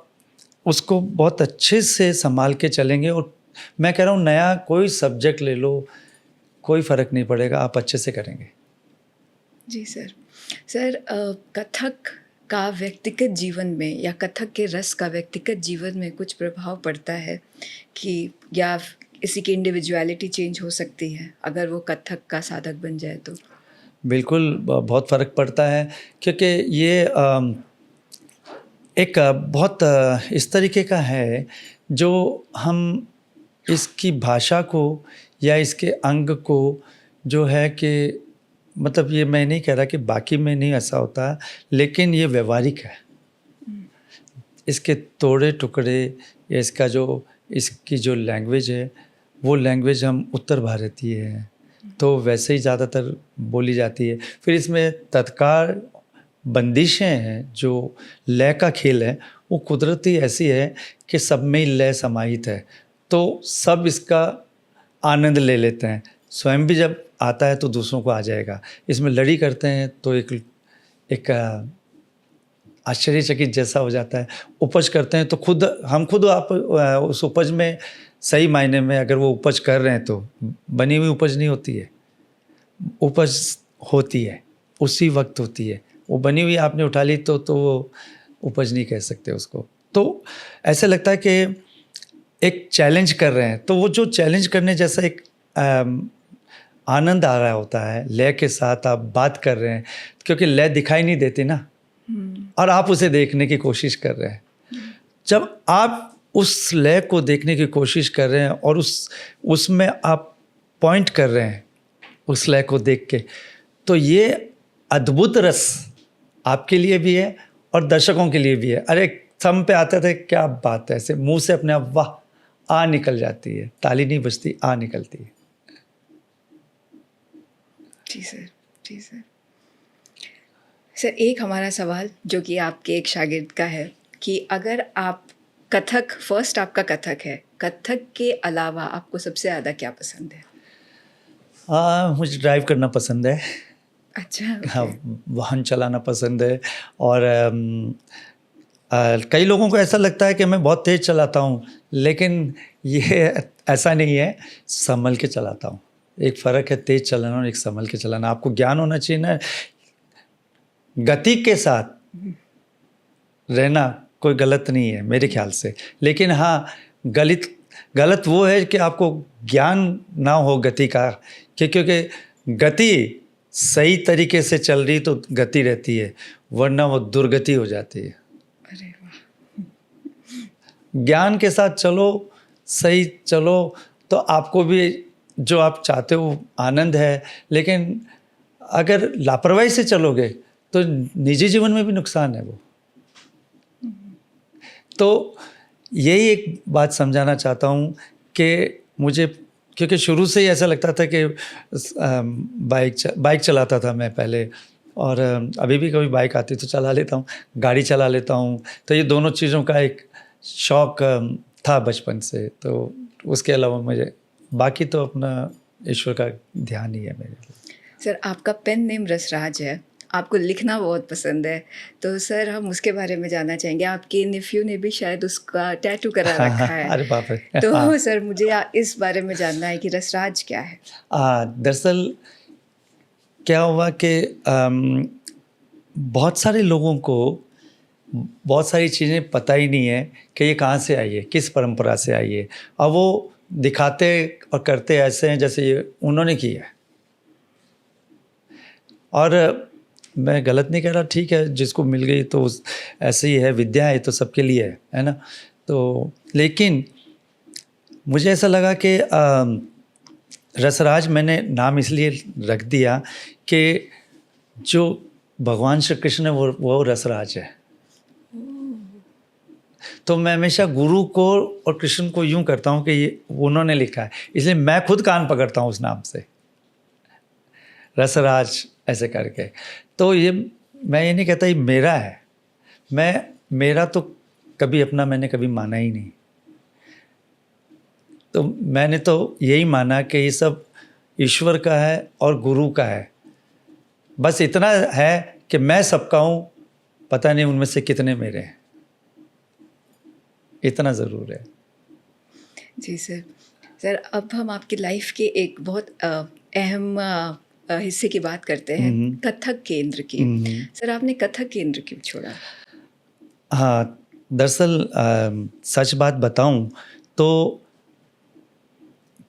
उसको बहुत अच्छे से संभाल के चलेंगे। और मैं कह रहा हूँ नया कोई सब्जेक्ट ले लो, कोई फ़र्क नहीं पड़ेगा, आप अच्छे से करेंगे। जी सर। सर, कथक का व्यक्तिगत जीवन में या कथक के रस का व्यक्तिगत जीवन में कुछ प्रभाव पड़ता है कि या किसी की इंडिविजुअलिटी चेंज हो सकती है अगर वो कथक का साधक बन जाए तो? बिल्कुल बहुत फ़र्क पड़ता है, क्योंकि ये एक बहुत इस तरीके का है जो हम इसकी भाषा को या इसके अंग को जो है कि मतलब ये मैं नहीं कह रहा कि बाकी में नहीं ऐसा होता, लेकिन ये व्यवहारिक है। इसके तोड़े टुकड़े या इसका जो इसकी जो लैंग्वेज है वो लैंग्वेज हम उत्तर भारतीय है तो वैसे ही ज़्यादातर बोली जाती है। फिर इसमें तत्काल बंदिशें हैं, जो लय का खेल है वो कुदरती ऐसी है कि सब में ही लय समाहित है, तो सब इसका आनंद ले लेते हैं। स्वयं भी जब आता है तो दूसरों को आ जाएगा। इसमें लड़ी करते हैं तो एक आश्चर्यचकित जैसा हो जाता है। उपज करते हैं तो हम खुद आप उस उपज में सही मायने में अगर वो उपज कर रहे हैं तो बनी हुई उपज नहीं होती है, उपज होती है, उसी वक्त होती है। वो बनी हुई आपने उठा ली तो वो उपज नहीं कह सकते उसको। तो ऐसा लगता है कि एक चैलेंज कर रहे हैं, तो वो जो चैलेंज करने जैसा एक आनंद आ रहा होता है। लय के साथ आप बात कर रहे हैं, क्योंकि लय दिखाई नहीं देती ना, और आप उसे देखने की कोशिश कर रहे हैं। जब आप उस लय को देखने की कोशिश कर रहे हैं और उसमें आप पॉइंट कर रहे हैं उस लय को देख के, तो ये अद्भुत रस आपके लिए भी है और दर्शकों के लिए भी है। अरे थम पे आते थे, क्या बात है, ऐसे मुंह से अपने आप वाह आ निकल जाती है, ताली नहीं बजती, आ निकलती है। जी सर, जी सर। सर, एक हमारा सवाल जो कि आपके एक शागिर्द का है कि अगर आप कथक, फर्स्ट आपका कथक है, कथक के अलावा आपको सबसे ज़्यादा क्या पसंद है? मुझे ड्राइव करना पसंद है। अच्छा, हाँ, okay. वाहन चलाना पसंद है। और कई लोगों को ऐसा लगता है कि मैं बहुत तेज़ चलाता हूँ, लेकिन ये ऐसा नहीं है, संभल के चलाता हूँ। एक फ़र्क है तेज़ चलाना और एक संभल के चलाना। आपको ज्ञान होना चाहिए ना, गति के साथ रहना कोई गलत नहीं है मेरे ख्याल से, लेकिन हाँ गलत वो है कि आपको ज्ञान ना हो गति का, क्योंकि गति सही तरीके से चल रही तो गति रहती है, वरना वो दुर्गति हो जाती है। अरे वाह। ज्ञान के साथ चलो, सही चलो, तो आपको भी जो आप चाहते हो आनंद है। लेकिन अगर लापरवाही से चलोगे तो निजी जीवन में भी नुकसान है वो। तो यही एक बात समझाना चाहता हूँ कि मुझे, क्योंकि शुरू से ही ऐसा लगता था कि बाइक चलाता था मैं पहले, और अभी भी कभी बाइक आती तो चला लेता हूँ, गाड़ी चला लेता हूँ। तो ये दोनों चीज़ों का एक शौक़ था बचपन से। तो उसके अलावा मुझे बाकी तो अपना ईश्वर का ध्यान ही है मेरे लिए। सर, आपका पेन नेम रसराज है, आपको लिखना बहुत पसंद है, तो सर हम उसके बारे में जानना चाहेंगे। आपके नेफ्यू ने भी शायद उसका टैटू करा रखा है। अरे बाप रे। तो सर मुझे इस बारे में जानना है कि रसराज क्या है? दरअसल क्या हुआ कि बहुत सारे लोगों को बहुत सारी चीज़ें पता ही नहीं है कि ये कहाँ से आई है, किस परंपरा से आई है, और वो दिखाते और करते ऐसे हैं जैसे ये उन्होंने किया है। और मैं गलत नहीं कह रहा, ठीक है, जिसको मिल गई तो ऐसे ही है, विद्या है तो सबके लिए है ना। तो लेकिन मुझे ऐसा लगा कि रसराज मैंने नाम इसलिए रख दिया कि जो भगवान श्री कृष्ण है वो रसराज है। तो मैं हमेशा गुरु को और कृष्ण को यूं करता हूं कि ये उन्होंने लिखा है, इसलिए मैं खुद कान पकड़ता हूं उस नाम से, रसराज ऐसे करके। तो ये मैं ये नहीं कहता ये मेरा है, मेरा तो कभी अपना मैंने कभी माना ही नहीं। तो मैंने तो यही माना कि ये सब ईश्वर का है और गुरु का है। बस इतना है कि मैं सबका हूँ, पता नहीं उनमें से कितने मेरे हैं, इतना ज़रूर है। जी सर। सर, अब हम आपकी लाइफ के एक बहुत अहम हिस्से की बात करते हैं, कथक केंद्र की। सर, आपने कथक केंद्र क्यों छोड़ा? हाँ, दरअसल सच बात बताऊं तो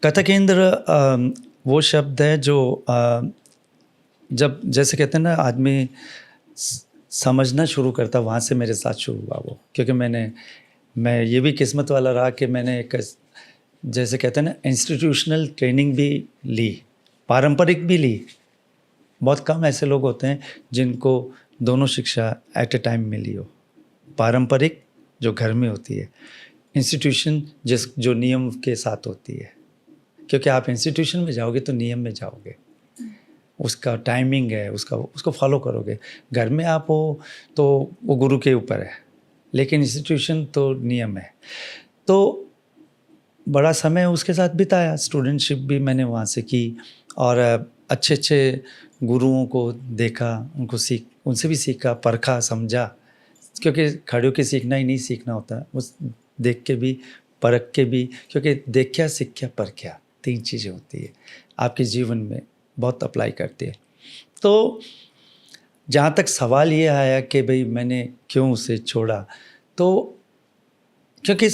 कथक केंद्र वो शब्द है जो जब जैसे कहते हैं ना आदमी समझना शुरू करता, वहाँ से मेरे साथ शुरू हुआ वो। क्योंकि मैं ये भी किस्मत वाला रहा कि मैंने एक जैसे कहते हैं ना इंस्टीट्यूशनल ट्रेनिंग भी ली, पारंपरिक भी ली। बहुत कम ऐसे लोग होते हैं जिनको दोनों शिक्षा एट ए टाइम मिली हो, पारंपरिक जो घर में होती है, इंस्टीट्यूशन जो नियम के साथ होती है। क्योंकि आप इंस्टीट्यूशन में जाओगे तो नियम में जाओगे, उसका टाइमिंग है, उसको फॉलो करोगे। घर में आप हो तो वो गुरु के ऊपर है, लेकिन इंस्टीट्यूशन तो नियम है। तो बड़ा समय उसके साथ बिताया, स्टूडेंटशिप भी मैंने वहाँ से की और अच्छे अच्छे गुरुओं को देखा, उनसे भी सीखा, परखा, समझा, क्योंकि खड़े होके सीखना ही नहीं सीखना होता, उस देख के भी परख के भी, क्योंकि देखा सीखा परखा 3 चीज़ें होती है, आपके जीवन में बहुत अप्लाई करती है। तो जहाँ तक सवाल ये आया कि भाई मैंने क्यों उसे छोड़ा, तो क्योंकि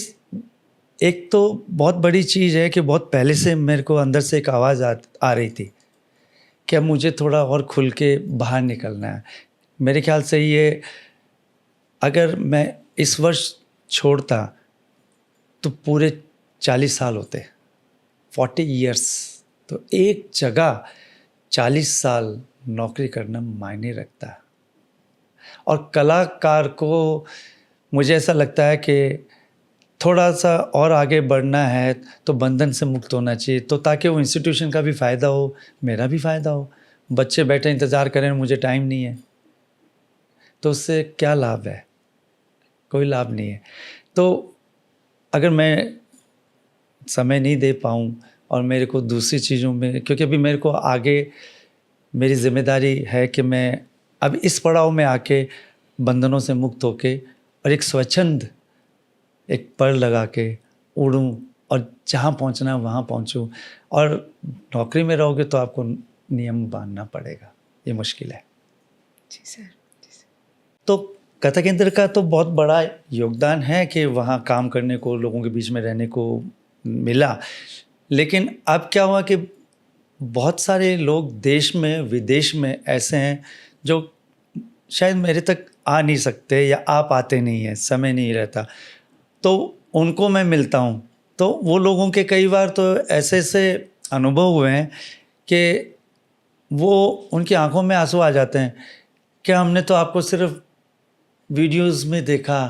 एक तो बहुत बड़ी चीज़ है कि बहुत पहले से मेरे को अंदर से एक आवाज़ आ रही थी कि अब मुझे थोड़ा और खुल के बाहर निकलना है। मेरे ख्याल से ये अगर मैं इस वर्ष छोड़ता तो पूरे 40 साल होते, 40 ईयर्स। तो एक जगह 40 साल नौकरी करना मायने रखता है। और कलाकार को मुझे ऐसा लगता है कि थोड़ा सा और आगे बढ़ना है तो बंधन से मुक्त होना चाहिए, तो ताकि वो इंस्टीट्यूशन का भी फ़ायदा हो, मेरा भी फ़ायदा हो। बच्चे बैठे इंतज़ार करें, मुझे टाइम नहीं है, तो उससे क्या लाभ है? कोई लाभ नहीं है। तो अगर मैं समय नहीं दे पाऊँ और मेरे को दूसरी चीज़ों में, क्योंकि अभी मेरे को आगे मेरी ज़िम्मेदारी है कि मैं अब इस पड़ाव में आके बंधनों से मुक्त होके और एक स्वच्छंद एक पर लगा के उड़ूं और जहाँ पहुँचना है वहाँ पहुँचूं। और नौकरी में रहोगे तो आपको नियम बांधना पड़ेगा, ये मुश्किल है। जी सर। तो कथक केंद्र का तो बहुत बड़ा योगदान है कि वहाँ काम करने को, लोगों के बीच में रहने को मिला। लेकिन अब क्या हुआ कि बहुत सारे लोग देश में विदेश में ऐसे हैं जो शायद मेरे तक आ नहीं सकते या आ पाते नहीं हैं, समय नहीं रहता, तो उनको मैं मिलता हूँ। तो वो लोगों के कई बार तो ऐसे ऐसे अनुभव हुए हैं कि वो उनकी आंखों में आंसू आ जाते हैं कि हमने तो आपको सिर्फ वीडियोस में देखा,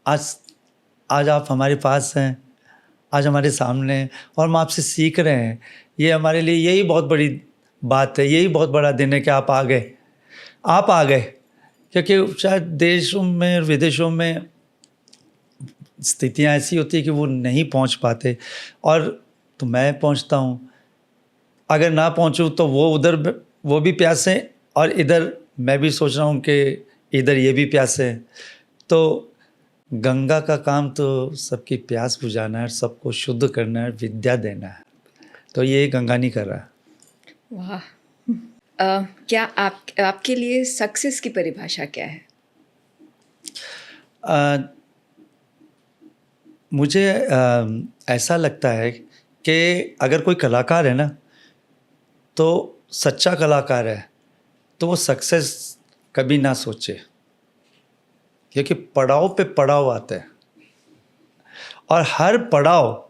आज आप हमारे पास हैं, आज हमारे सामने हैं और हम आपसे सीख रहे हैं। ये हमारे लिए यही बहुत बड़ी बात है, यही बहुत बड़ा दिन है कि आप आ गए। क्योंकि शायद देशों में विदेशों में स्थितियाँ ऐसी होती है कि वो नहीं पहुंच पाते, और तो मैं पहुंचता हूँ। अगर ना पहुंचूँ तो वो भी प्यासे और इधर मैं भी सोच रहा हूँ कि इधर ये भी प्यासे हैं। तो गंगा का काम तो सबकी प्यास बुझाना है, सबको शुद्ध करना है, विद्या देना है। तो ये गंगा नहीं कर रहा। वाह। क्या आपके लिए सक्सेस की परिभाषा क्या है? मुझे ऐसा लगता है कि अगर कोई कलाकार है ना, तो सच्चा कलाकार है, तो वो सक्सेस कभी ना सोचे, क्योंकि पड़ाव पे पड़ाव आते हैं और हर पड़ाव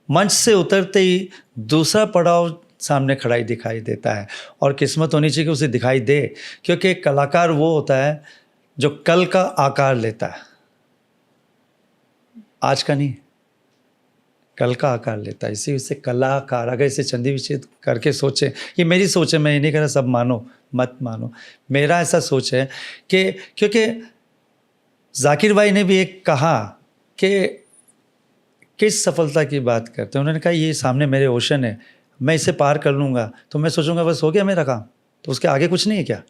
मंच से उतरते ही दूसरा पड़ाव सामने खड़ा ही दिखाई देता है। और किस्मत होनी चाहिए कि उसे दिखाई दे, क्योंकि कलाकार वो होता है जो कल का आकार लेता है, आज का नहीं, कल का आकार लेता है। इसी से कलाकार, अगर इसे चंदी विच्छेद करके सोचे, ये मेरी सोच है, मैं ये नहीं कह रहा सब मानो मत मानो, मेरा ऐसा सोच है कि क्योंकि जाकिर भाई ने भी एक कहा कि किस सफलता की बात करते हैं। उन्होंने कहा ये सामने मेरे ओशन है, मैं इसे पार कर लूँगा तो मैं सोचूंगा बस हो गया मेरा काम, तो उसके आगे कुछ नहीं है क्या।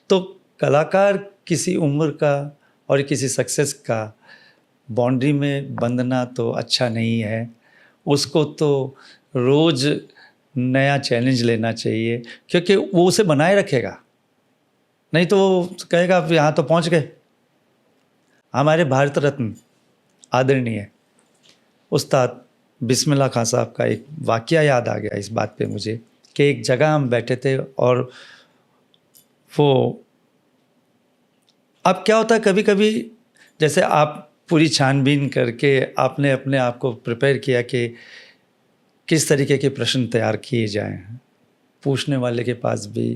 तो कलाकार किसी उम्र का और किसी सक्सेस का बाउंड्री में बंधना तो अच्छा नहीं है। उसको तो रोज़ नया चैलेंज लेना चाहिए, क्योंकि वो उसे बनाए रखेगा। नहीं तो वो कहेगा अब यहाँ तो पहुँच गए। हमारे भारत रत्न आदरणीय उस्ताद बिस्मिल्लाह खां साहब का एक वाकया याद आ गया इस बात पे मुझे, कि एक जगह हम बैठे थे और वो, अब क्या होता है कभी कभी, जैसे आप पूरी छानबीन करके आपने अपने आप को प्रिपेयर किया कि किस तरीके के प्रश्न तैयार किए जाएं, पूछने वाले के पास भी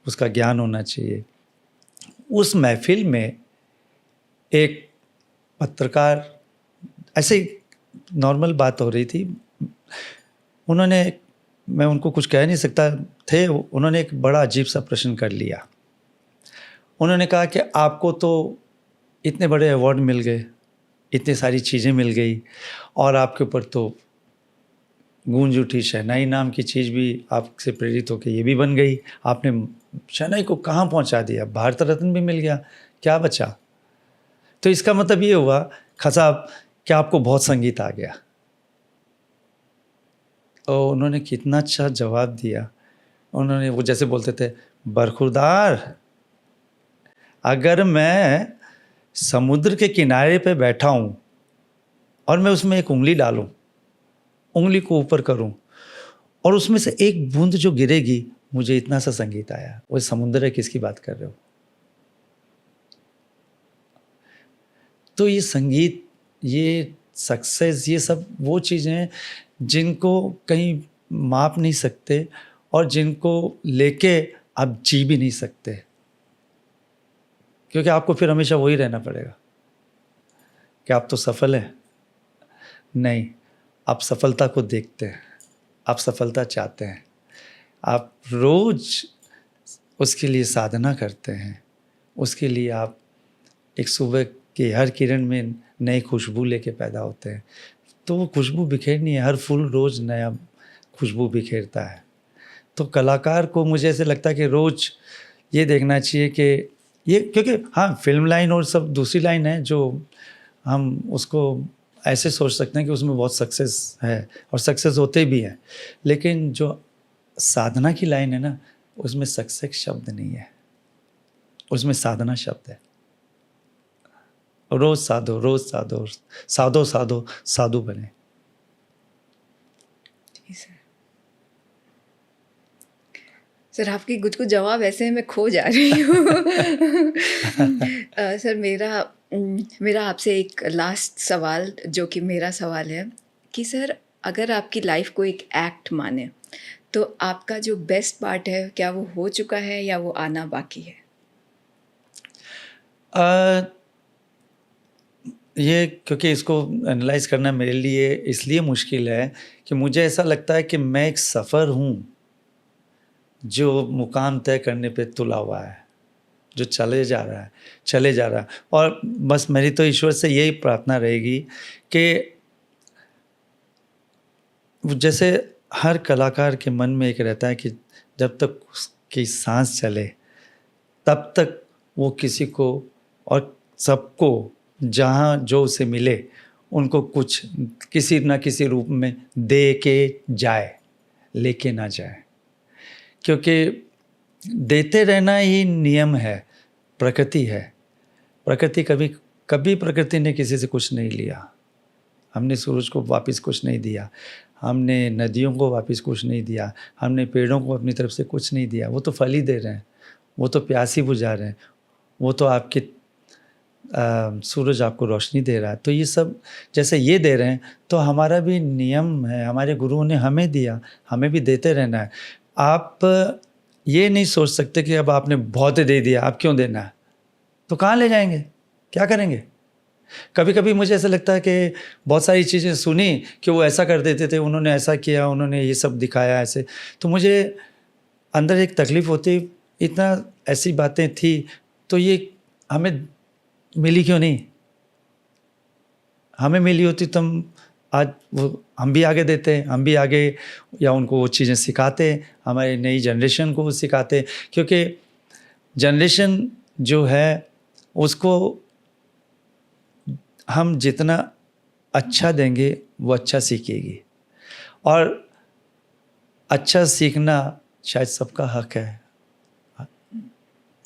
उसका ज्ञान होना चाहिए। उस महफिल में एक पत्रकार, ऐसे ही नॉर्मल बात हो रही थी, उन्होंने, मैं उनको कुछ कह नहीं सकता थे, उन्होंने एक बड़ा अजीब सा प्रश्न कर लिया। उन्होंने कहा कि आपको तो इतने बड़े अवार्ड मिल गए, इतनी सारी चीज़ें मिल गई, और आपके ऊपर तो गूंज उठी। शहनाई नाम की चीज़ भी आपसे प्रेरित होकर ये भी बन गई। आपने शहनाई को कहाँ पहुँचा दिया, भारत रत्न भी मिल गया, क्या बचा? तो इसका मतलब ये हुआ खां साहब कि आपको बहुत संगीत आ गया। और उन्होंने कितना अच्छा जवाब दिया। उन्होंने, वो जैसे बोलते थे, बरखुरदार, अगर मैं समुद्र के किनारे पे बैठा हूँ और मैं उसमें एक उंगली डालूं, उंगली को ऊपर करूं, और उसमें से एक बूंद जो गिरेगी, मुझे इतना सा संगीत आया। वो समुद्र है, किसकी बात कर रहे हो? तो ये संगीत, ये सक्सेस, ये सब वो चीज़ें हैं जिनको कहीं माप नहीं सकते और जिनको लेके आप जी भी नहीं सकते, क्योंकि आपको फिर हमेशा वही रहना पड़ेगा कि आप तो सफल हैं। नहीं, आप सफलता को देखते हैं, आप सफलता चाहते हैं, आप रोज उसके लिए साधना करते हैं, उसके लिए आप एक सुबह की हर किरण में नई खुशबू लेके पैदा होते हैं। तो वो खुशबू बिखेरनी है, हर फूल रोज़ नया खुशबू बिखेरता है। तो कलाकार को मुझे ऐसे लगता है कि रोज़ ये देखना चाहिए कि ये, क्योंकि हाँ, फिल्म लाइन और सब दूसरी लाइन है जो हम उसको ऐसे सोच सकते हैं कि उसमें बहुत सक्सेस है और सक्सेस होते भी हैं, लेकिन जो साधना की लाइन है ना, उसमें सक्सेस शब्द नहीं है, उसमें साधना शब्द है। रोज साधो, रोज साधो, साधो साधो, साधु बने। जी सर। सर, आपके कुछ कुछ जवाब ऐसे हैं, मैं खो जा रही हूँ। सर, मेरा आपसे एक लास्ट सवाल, जो कि मेरा सवाल है कि सर, अगर आपकी लाइफ को एक एक्ट माने तो आपका जो बेस्ट पार्ट है, क्या वो हो चुका है या वो आना बाकी है? ये, क्योंकि इसको एनालाइज करना मेरे लिए इसलिए मुश्किल है कि मुझे ऐसा लगता है कि मैं एक सफ़र हूँ जो मुकाम तय करने पे तुला हुआ है, जो चले जा रहा है। और बस मेरी तो ईश्वर से यही प्रार्थना रहेगी कि जैसे हर कलाकार के मन में एक रहता है कि जब तक उसकी सांस चले तब तक वो किसी को और सबको जहाँ जो उसे मिले उनको कुछ किसी न किसी रूप में दे के जाए, लेके ना जाए, क्योंकि देते रहना ही नियम है, प्रकृति है। प्रकृति कभी प्रकृति ने किसी से कुछ नहीं लिया। हमने सूरज को वापस कुछ नहीं दिया, हमने नदियों को वापस कुछ नहीं दिया, हमने पेड़ों को अपनी तरफ से कुछ नहीं दिया। वो तो फल ही दे रहे हैं, वो तो प्यास ही बुझा रहे हैं, वो तो आपकी सूरज आपको रोशनी दे रहा है। तो ये सब जैसे ये दे रहे हैं, तो हमारा भी नियम है, हमारे गुरुओं ने हमें दिया, हमें भी देते रहना है। आप ये नहीं सोच सकते कि अब आपने बहुत दे दिया, आप क्यों देना है, तो कहाँ ले जाएंगे, क्या करेंगे? कभी कभी मुझे ऐसा लगता है कि बहुत सारी चीज़ें सुनी कि वो ऐसा कर देते थे, उन्होंने ऐसा किया, उन्होंने ये सब दिखाया ऐसे, तो मुझे अंदर एक तकलीफ़ होती, इतना ऐसी बातें थी तो ये हमें मिली क्यों नहीं? हमें मिली होती तो आज हम भी आगे देते, हम भी आगे, या उनको वो चीज़ें सिखाते, हमारी नई जनरेशन को सिखाते, क्योंकि जनरेशन जो है उसको हम जितना अच्छा देंगे वो अच्छा सीखेगी, और अच्छा सीखना शायद सबका हक है,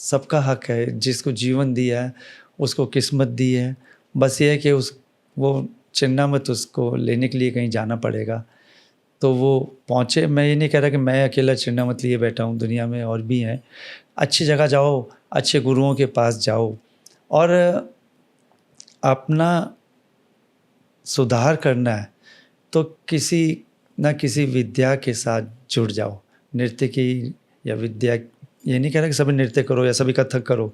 सबका हक है। जिसको जीवन दिया है उसको किस्मत दी है, बस ये है कि वो चिन्ना मत, उसको लेने के लिए कहीं जाना पड़ेगा तो वो पहुँचे। मैं ये नहीं कह रहा कि मैं अकेला चिन्ना मत लिए बैठा हूँ, दुनिया में और भी हैं। अच्छी जगह जाओ, अच्छे गुरुओं के पास जाओ, और अपना सुधार करना है तो किसी न किसी विद्या के साथ जुड़ जाओ। नृत्य की या विद्या, ये नहीं कह रहा कि सभी नृत्य करो या सभी कथक करो,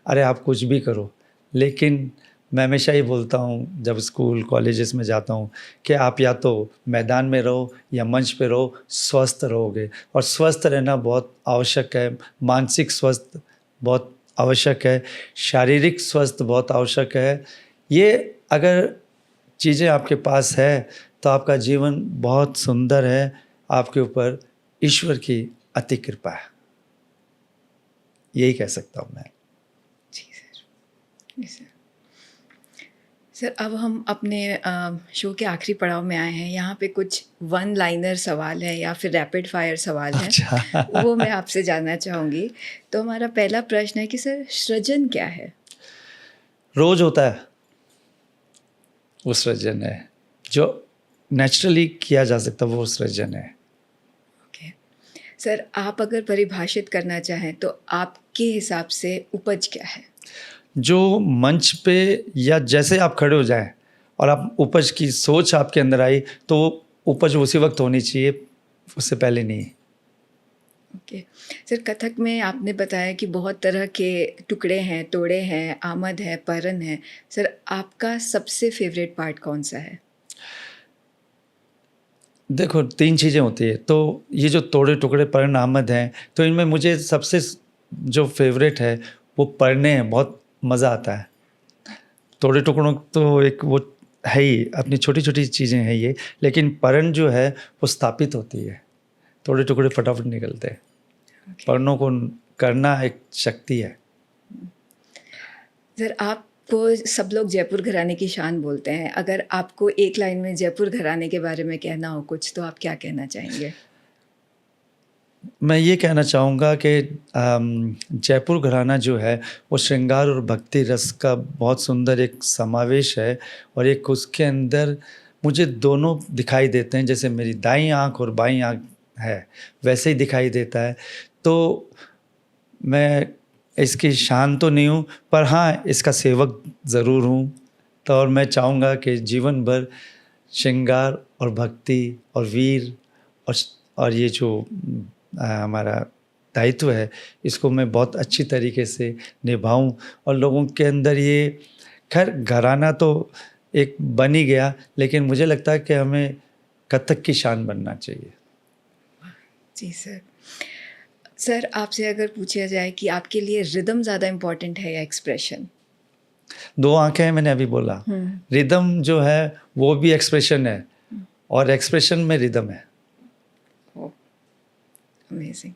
अरे आप कुछ भी करो, लेकिन मैं हमेशा ही बोलता हूँ जब स्कूल कॉलेजेस में जाता हूँ कि आप या तो मैदान में रहो या मंच पे रहो, स्वस्थ रहोगे। और स्वस्थ रहना बहुत आवश्यक है, मानसिक स्वस्थ बहुत आवश्यक है, शारीरिक स्वस्थ बहुत आवश्यक है। ये अगर चीज़ें आपके पास है तो आपका जीवन बहुत सुंदर है, आपके ऊपर ईश्वर की अति कृपा है, यही कह सकता हूँ मैं। जी सर, जी सर। सर अब हम अपने शो के आखिरी पड़ाव में आए हैं। यहाँ पे कुछ वन लाइनर सवाल हैं या फिर रैपिड फायर सवाल हैं, अच्छा। वो मैं आपसे जानना चाहूँगी। तो हमारा पहला प्रश्न है कि सर सृजन क्या है? रोज होता है वो सृजन है, जो नेचुरली किया जा सकता है वो सृजन है। ओके। सर आप अगर परिभाषित करना चाहें तो आपके हिसाब से उपज क्या है? जो मंच पे या जैसे आप खड़े हो जाएं और आप उपज की सोच आपके अंदर आई तो उपज उसी वक्त होनी चाहिए, उससे पहले नहीं। ओके। सर कथक में आपने बताया कि बहुत तरह के टुकड़े हैं, तोड़े हैं, आमद है, परन है। सर आपका सबसे फेवरेट पार्ट कौन सा है? देखो 3 चीज़ें होती है, तो ये जो तोड़े टुकड़े पढ़ना आमद हैं, तो इनमें मुझे सबसे जो फेवरेट है वो पढ़ने हैं, बहुत मज़ा आता है। तोड़े टुकड़ों तो एक वो है ही, अपनी छोटी छोटी चीज़ें हैं ये, लेकिन पढ़न जो है वो स्थापित होती है, तोड़े टुकड़े फटाफट निकलते हैं। पढ़नों को करना एक शक्ति है। सर आपको सब लोग जयपुर घराने की शान बोलते हैं। अगर आपको एक लाइन में जयपुर घराने के बारे में कहना हो कुछ, तो आप क्या कहना चाहेंगे? मैं ये कहना चाहूँगा कि जयपुर घराना जो है वो श्रृंगार और भक्ति रस का बहुत सुंदर एक समावेश है, और एक उसके अंदर मुझे दोनों दिखाई देते हैं, जैसे मेरी दाईं आँख और बाईं आँख है वैसे ही दिखाई देता है। तो मैं इसकी शान तो नहीं हूँ, पर हाँ इसका सेवक ज़रूर हूँ। तो और मैं चाहूँगा कि जीवन भर श्रृंगार और भक्ति और वीर और ये जो हमारा दायित्व है इसको मैं बहुत अच्छी तरीके से निभाऊं, और लोगों के अंदर ये, खैर घराना तो एक बन ही गया, लेकिन मुझे लगता है कि हमें कथक की शान बनना चाहिए। जी सर। सर आपसे अगर पूछा जाए कि आपके लिए रिदम ज़्यादा इम्पोर्टेंट है या एक्सप्रेशन? 2 आँखें हैं मैंने अभी बोला। रिदम जो है वो भी एक्सप्रेशन है, और एक्सप्रेशन में रिदम है। अमेजिंग।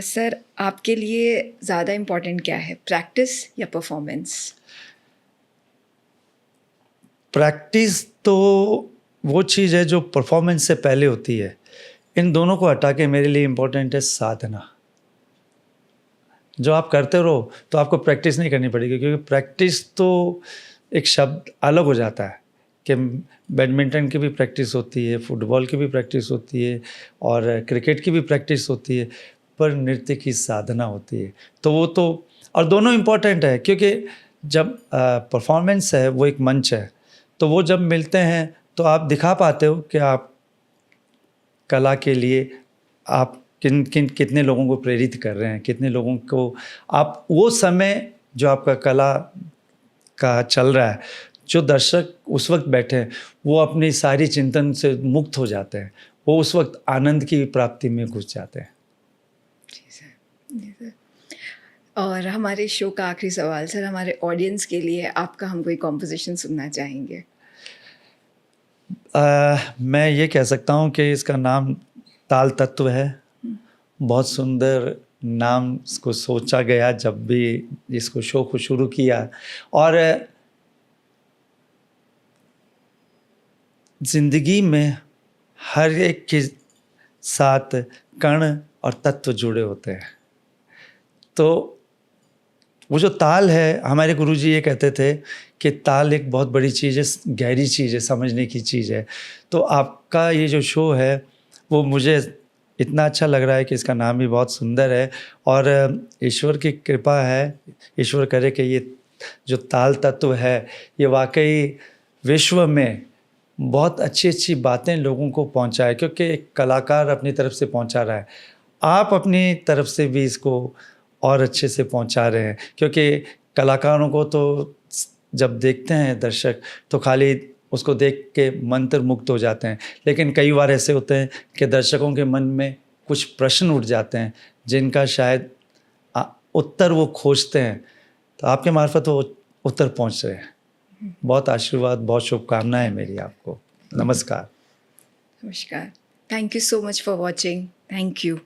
सर आपके लिए ज़्यादा इम्पोर्टेंट क्या है, प्रैक्टिस या परफॉर्मेंस? प्रैक्टिस तो वो चीज़ है जो परफॉर्मेंस से पहले होती है। इन दोनों को हटा के मेरे लिए इम्पोर्टेंट है साधना। जो आप करते रहो तो आपको प्रैक्टिस नहीं करनी पड़ेगी, क्योंकि प्रैक्टिस तो एक शब्द अलग हो जाता है कि बैडमिंटन की भी प्रैक्टिस होती है, फुटबॉल की भी प्रैक्टिस होती है, और क्रिकेट की भी प्रैक्टिस होती है, पर नृत्य की साधना होती है। तो वो तो, और दोनों इम्पोर्टेंट है, क्योंकि जब परफॉर्मेंस है वो एक मंच है, तो वो जब मिलते हैं तो आप दिखा पाते हो कि आप कला के लिए आप कितने लोगों को प्रेरित कर रहे हैं, कितने लोगों को आप वो समय जो आपका कला का चल रहा है, जो दर्शक उस वक्त बैठे हैं वो अपनी सारी चिंतन से मुक्त हो जाते हैं, वो उस वक्त आनंद की प्राप्ति में घुस जाते हैं। जी सर, जी सर। और हमारे शो का आखिरी सवाल सर, हमारे ऑडियंस के लिए आपका हम कोई कॉम्पोजिशन सुनना चाहेंगे? मैं ये कह सकता हूँ कि इसका नाम ताल तत्व है। बहुत सुंदर नाम इसको सोचा गया जब भी इसको शो को शुरू किया, और ज़िंदगी में हर एक के साथ कण और तत्व जुड़े होते हैं। तो वो जो ताल है, हमारे गुरुजी ये कहते थे कि ताल एक बहुत बड़ी चीज़ है, गहरी चीज़ है, समझने की चीज़ है। तो आपका ये जो शो है वो मुझे इतना अच्छा लग रहा है कि इसका नाम भी बहुत सुंदर है, और ईश्वर की कृपा है, ईश्वर करे कि ये जो ताल तत्व है ये वाकई विश्व में बहुत अच्छी अच्छी बातें लोगों को पहुंचाए, क्योंकि एक कलाकार अपनी तरफ से पहुंचा रहा है, आप अपनी तरफ से भी इसको और अच्छे से पहुंचा रहे हैं। क्योंकि कलाकारों को तो जब देखते हैं दर्शक तो खाली उसको देख के मंत्र मुक्त हो जाते हैं, लेकिन कई बार ऐसे होते हैं कि दर्शकों के मन में कुछ प्रश्न उठ जाते हैं जिनका शायद उत्तर वो खोजते हैं, तो आपके मार्फत वो उत्तर पहुंच रहे हैं। बहुत आशीर्वाद, बहुत शुभकामनाएं मेरी आपको। नमस्कार। नमस्कार। Thank you so much for watching. Thank you.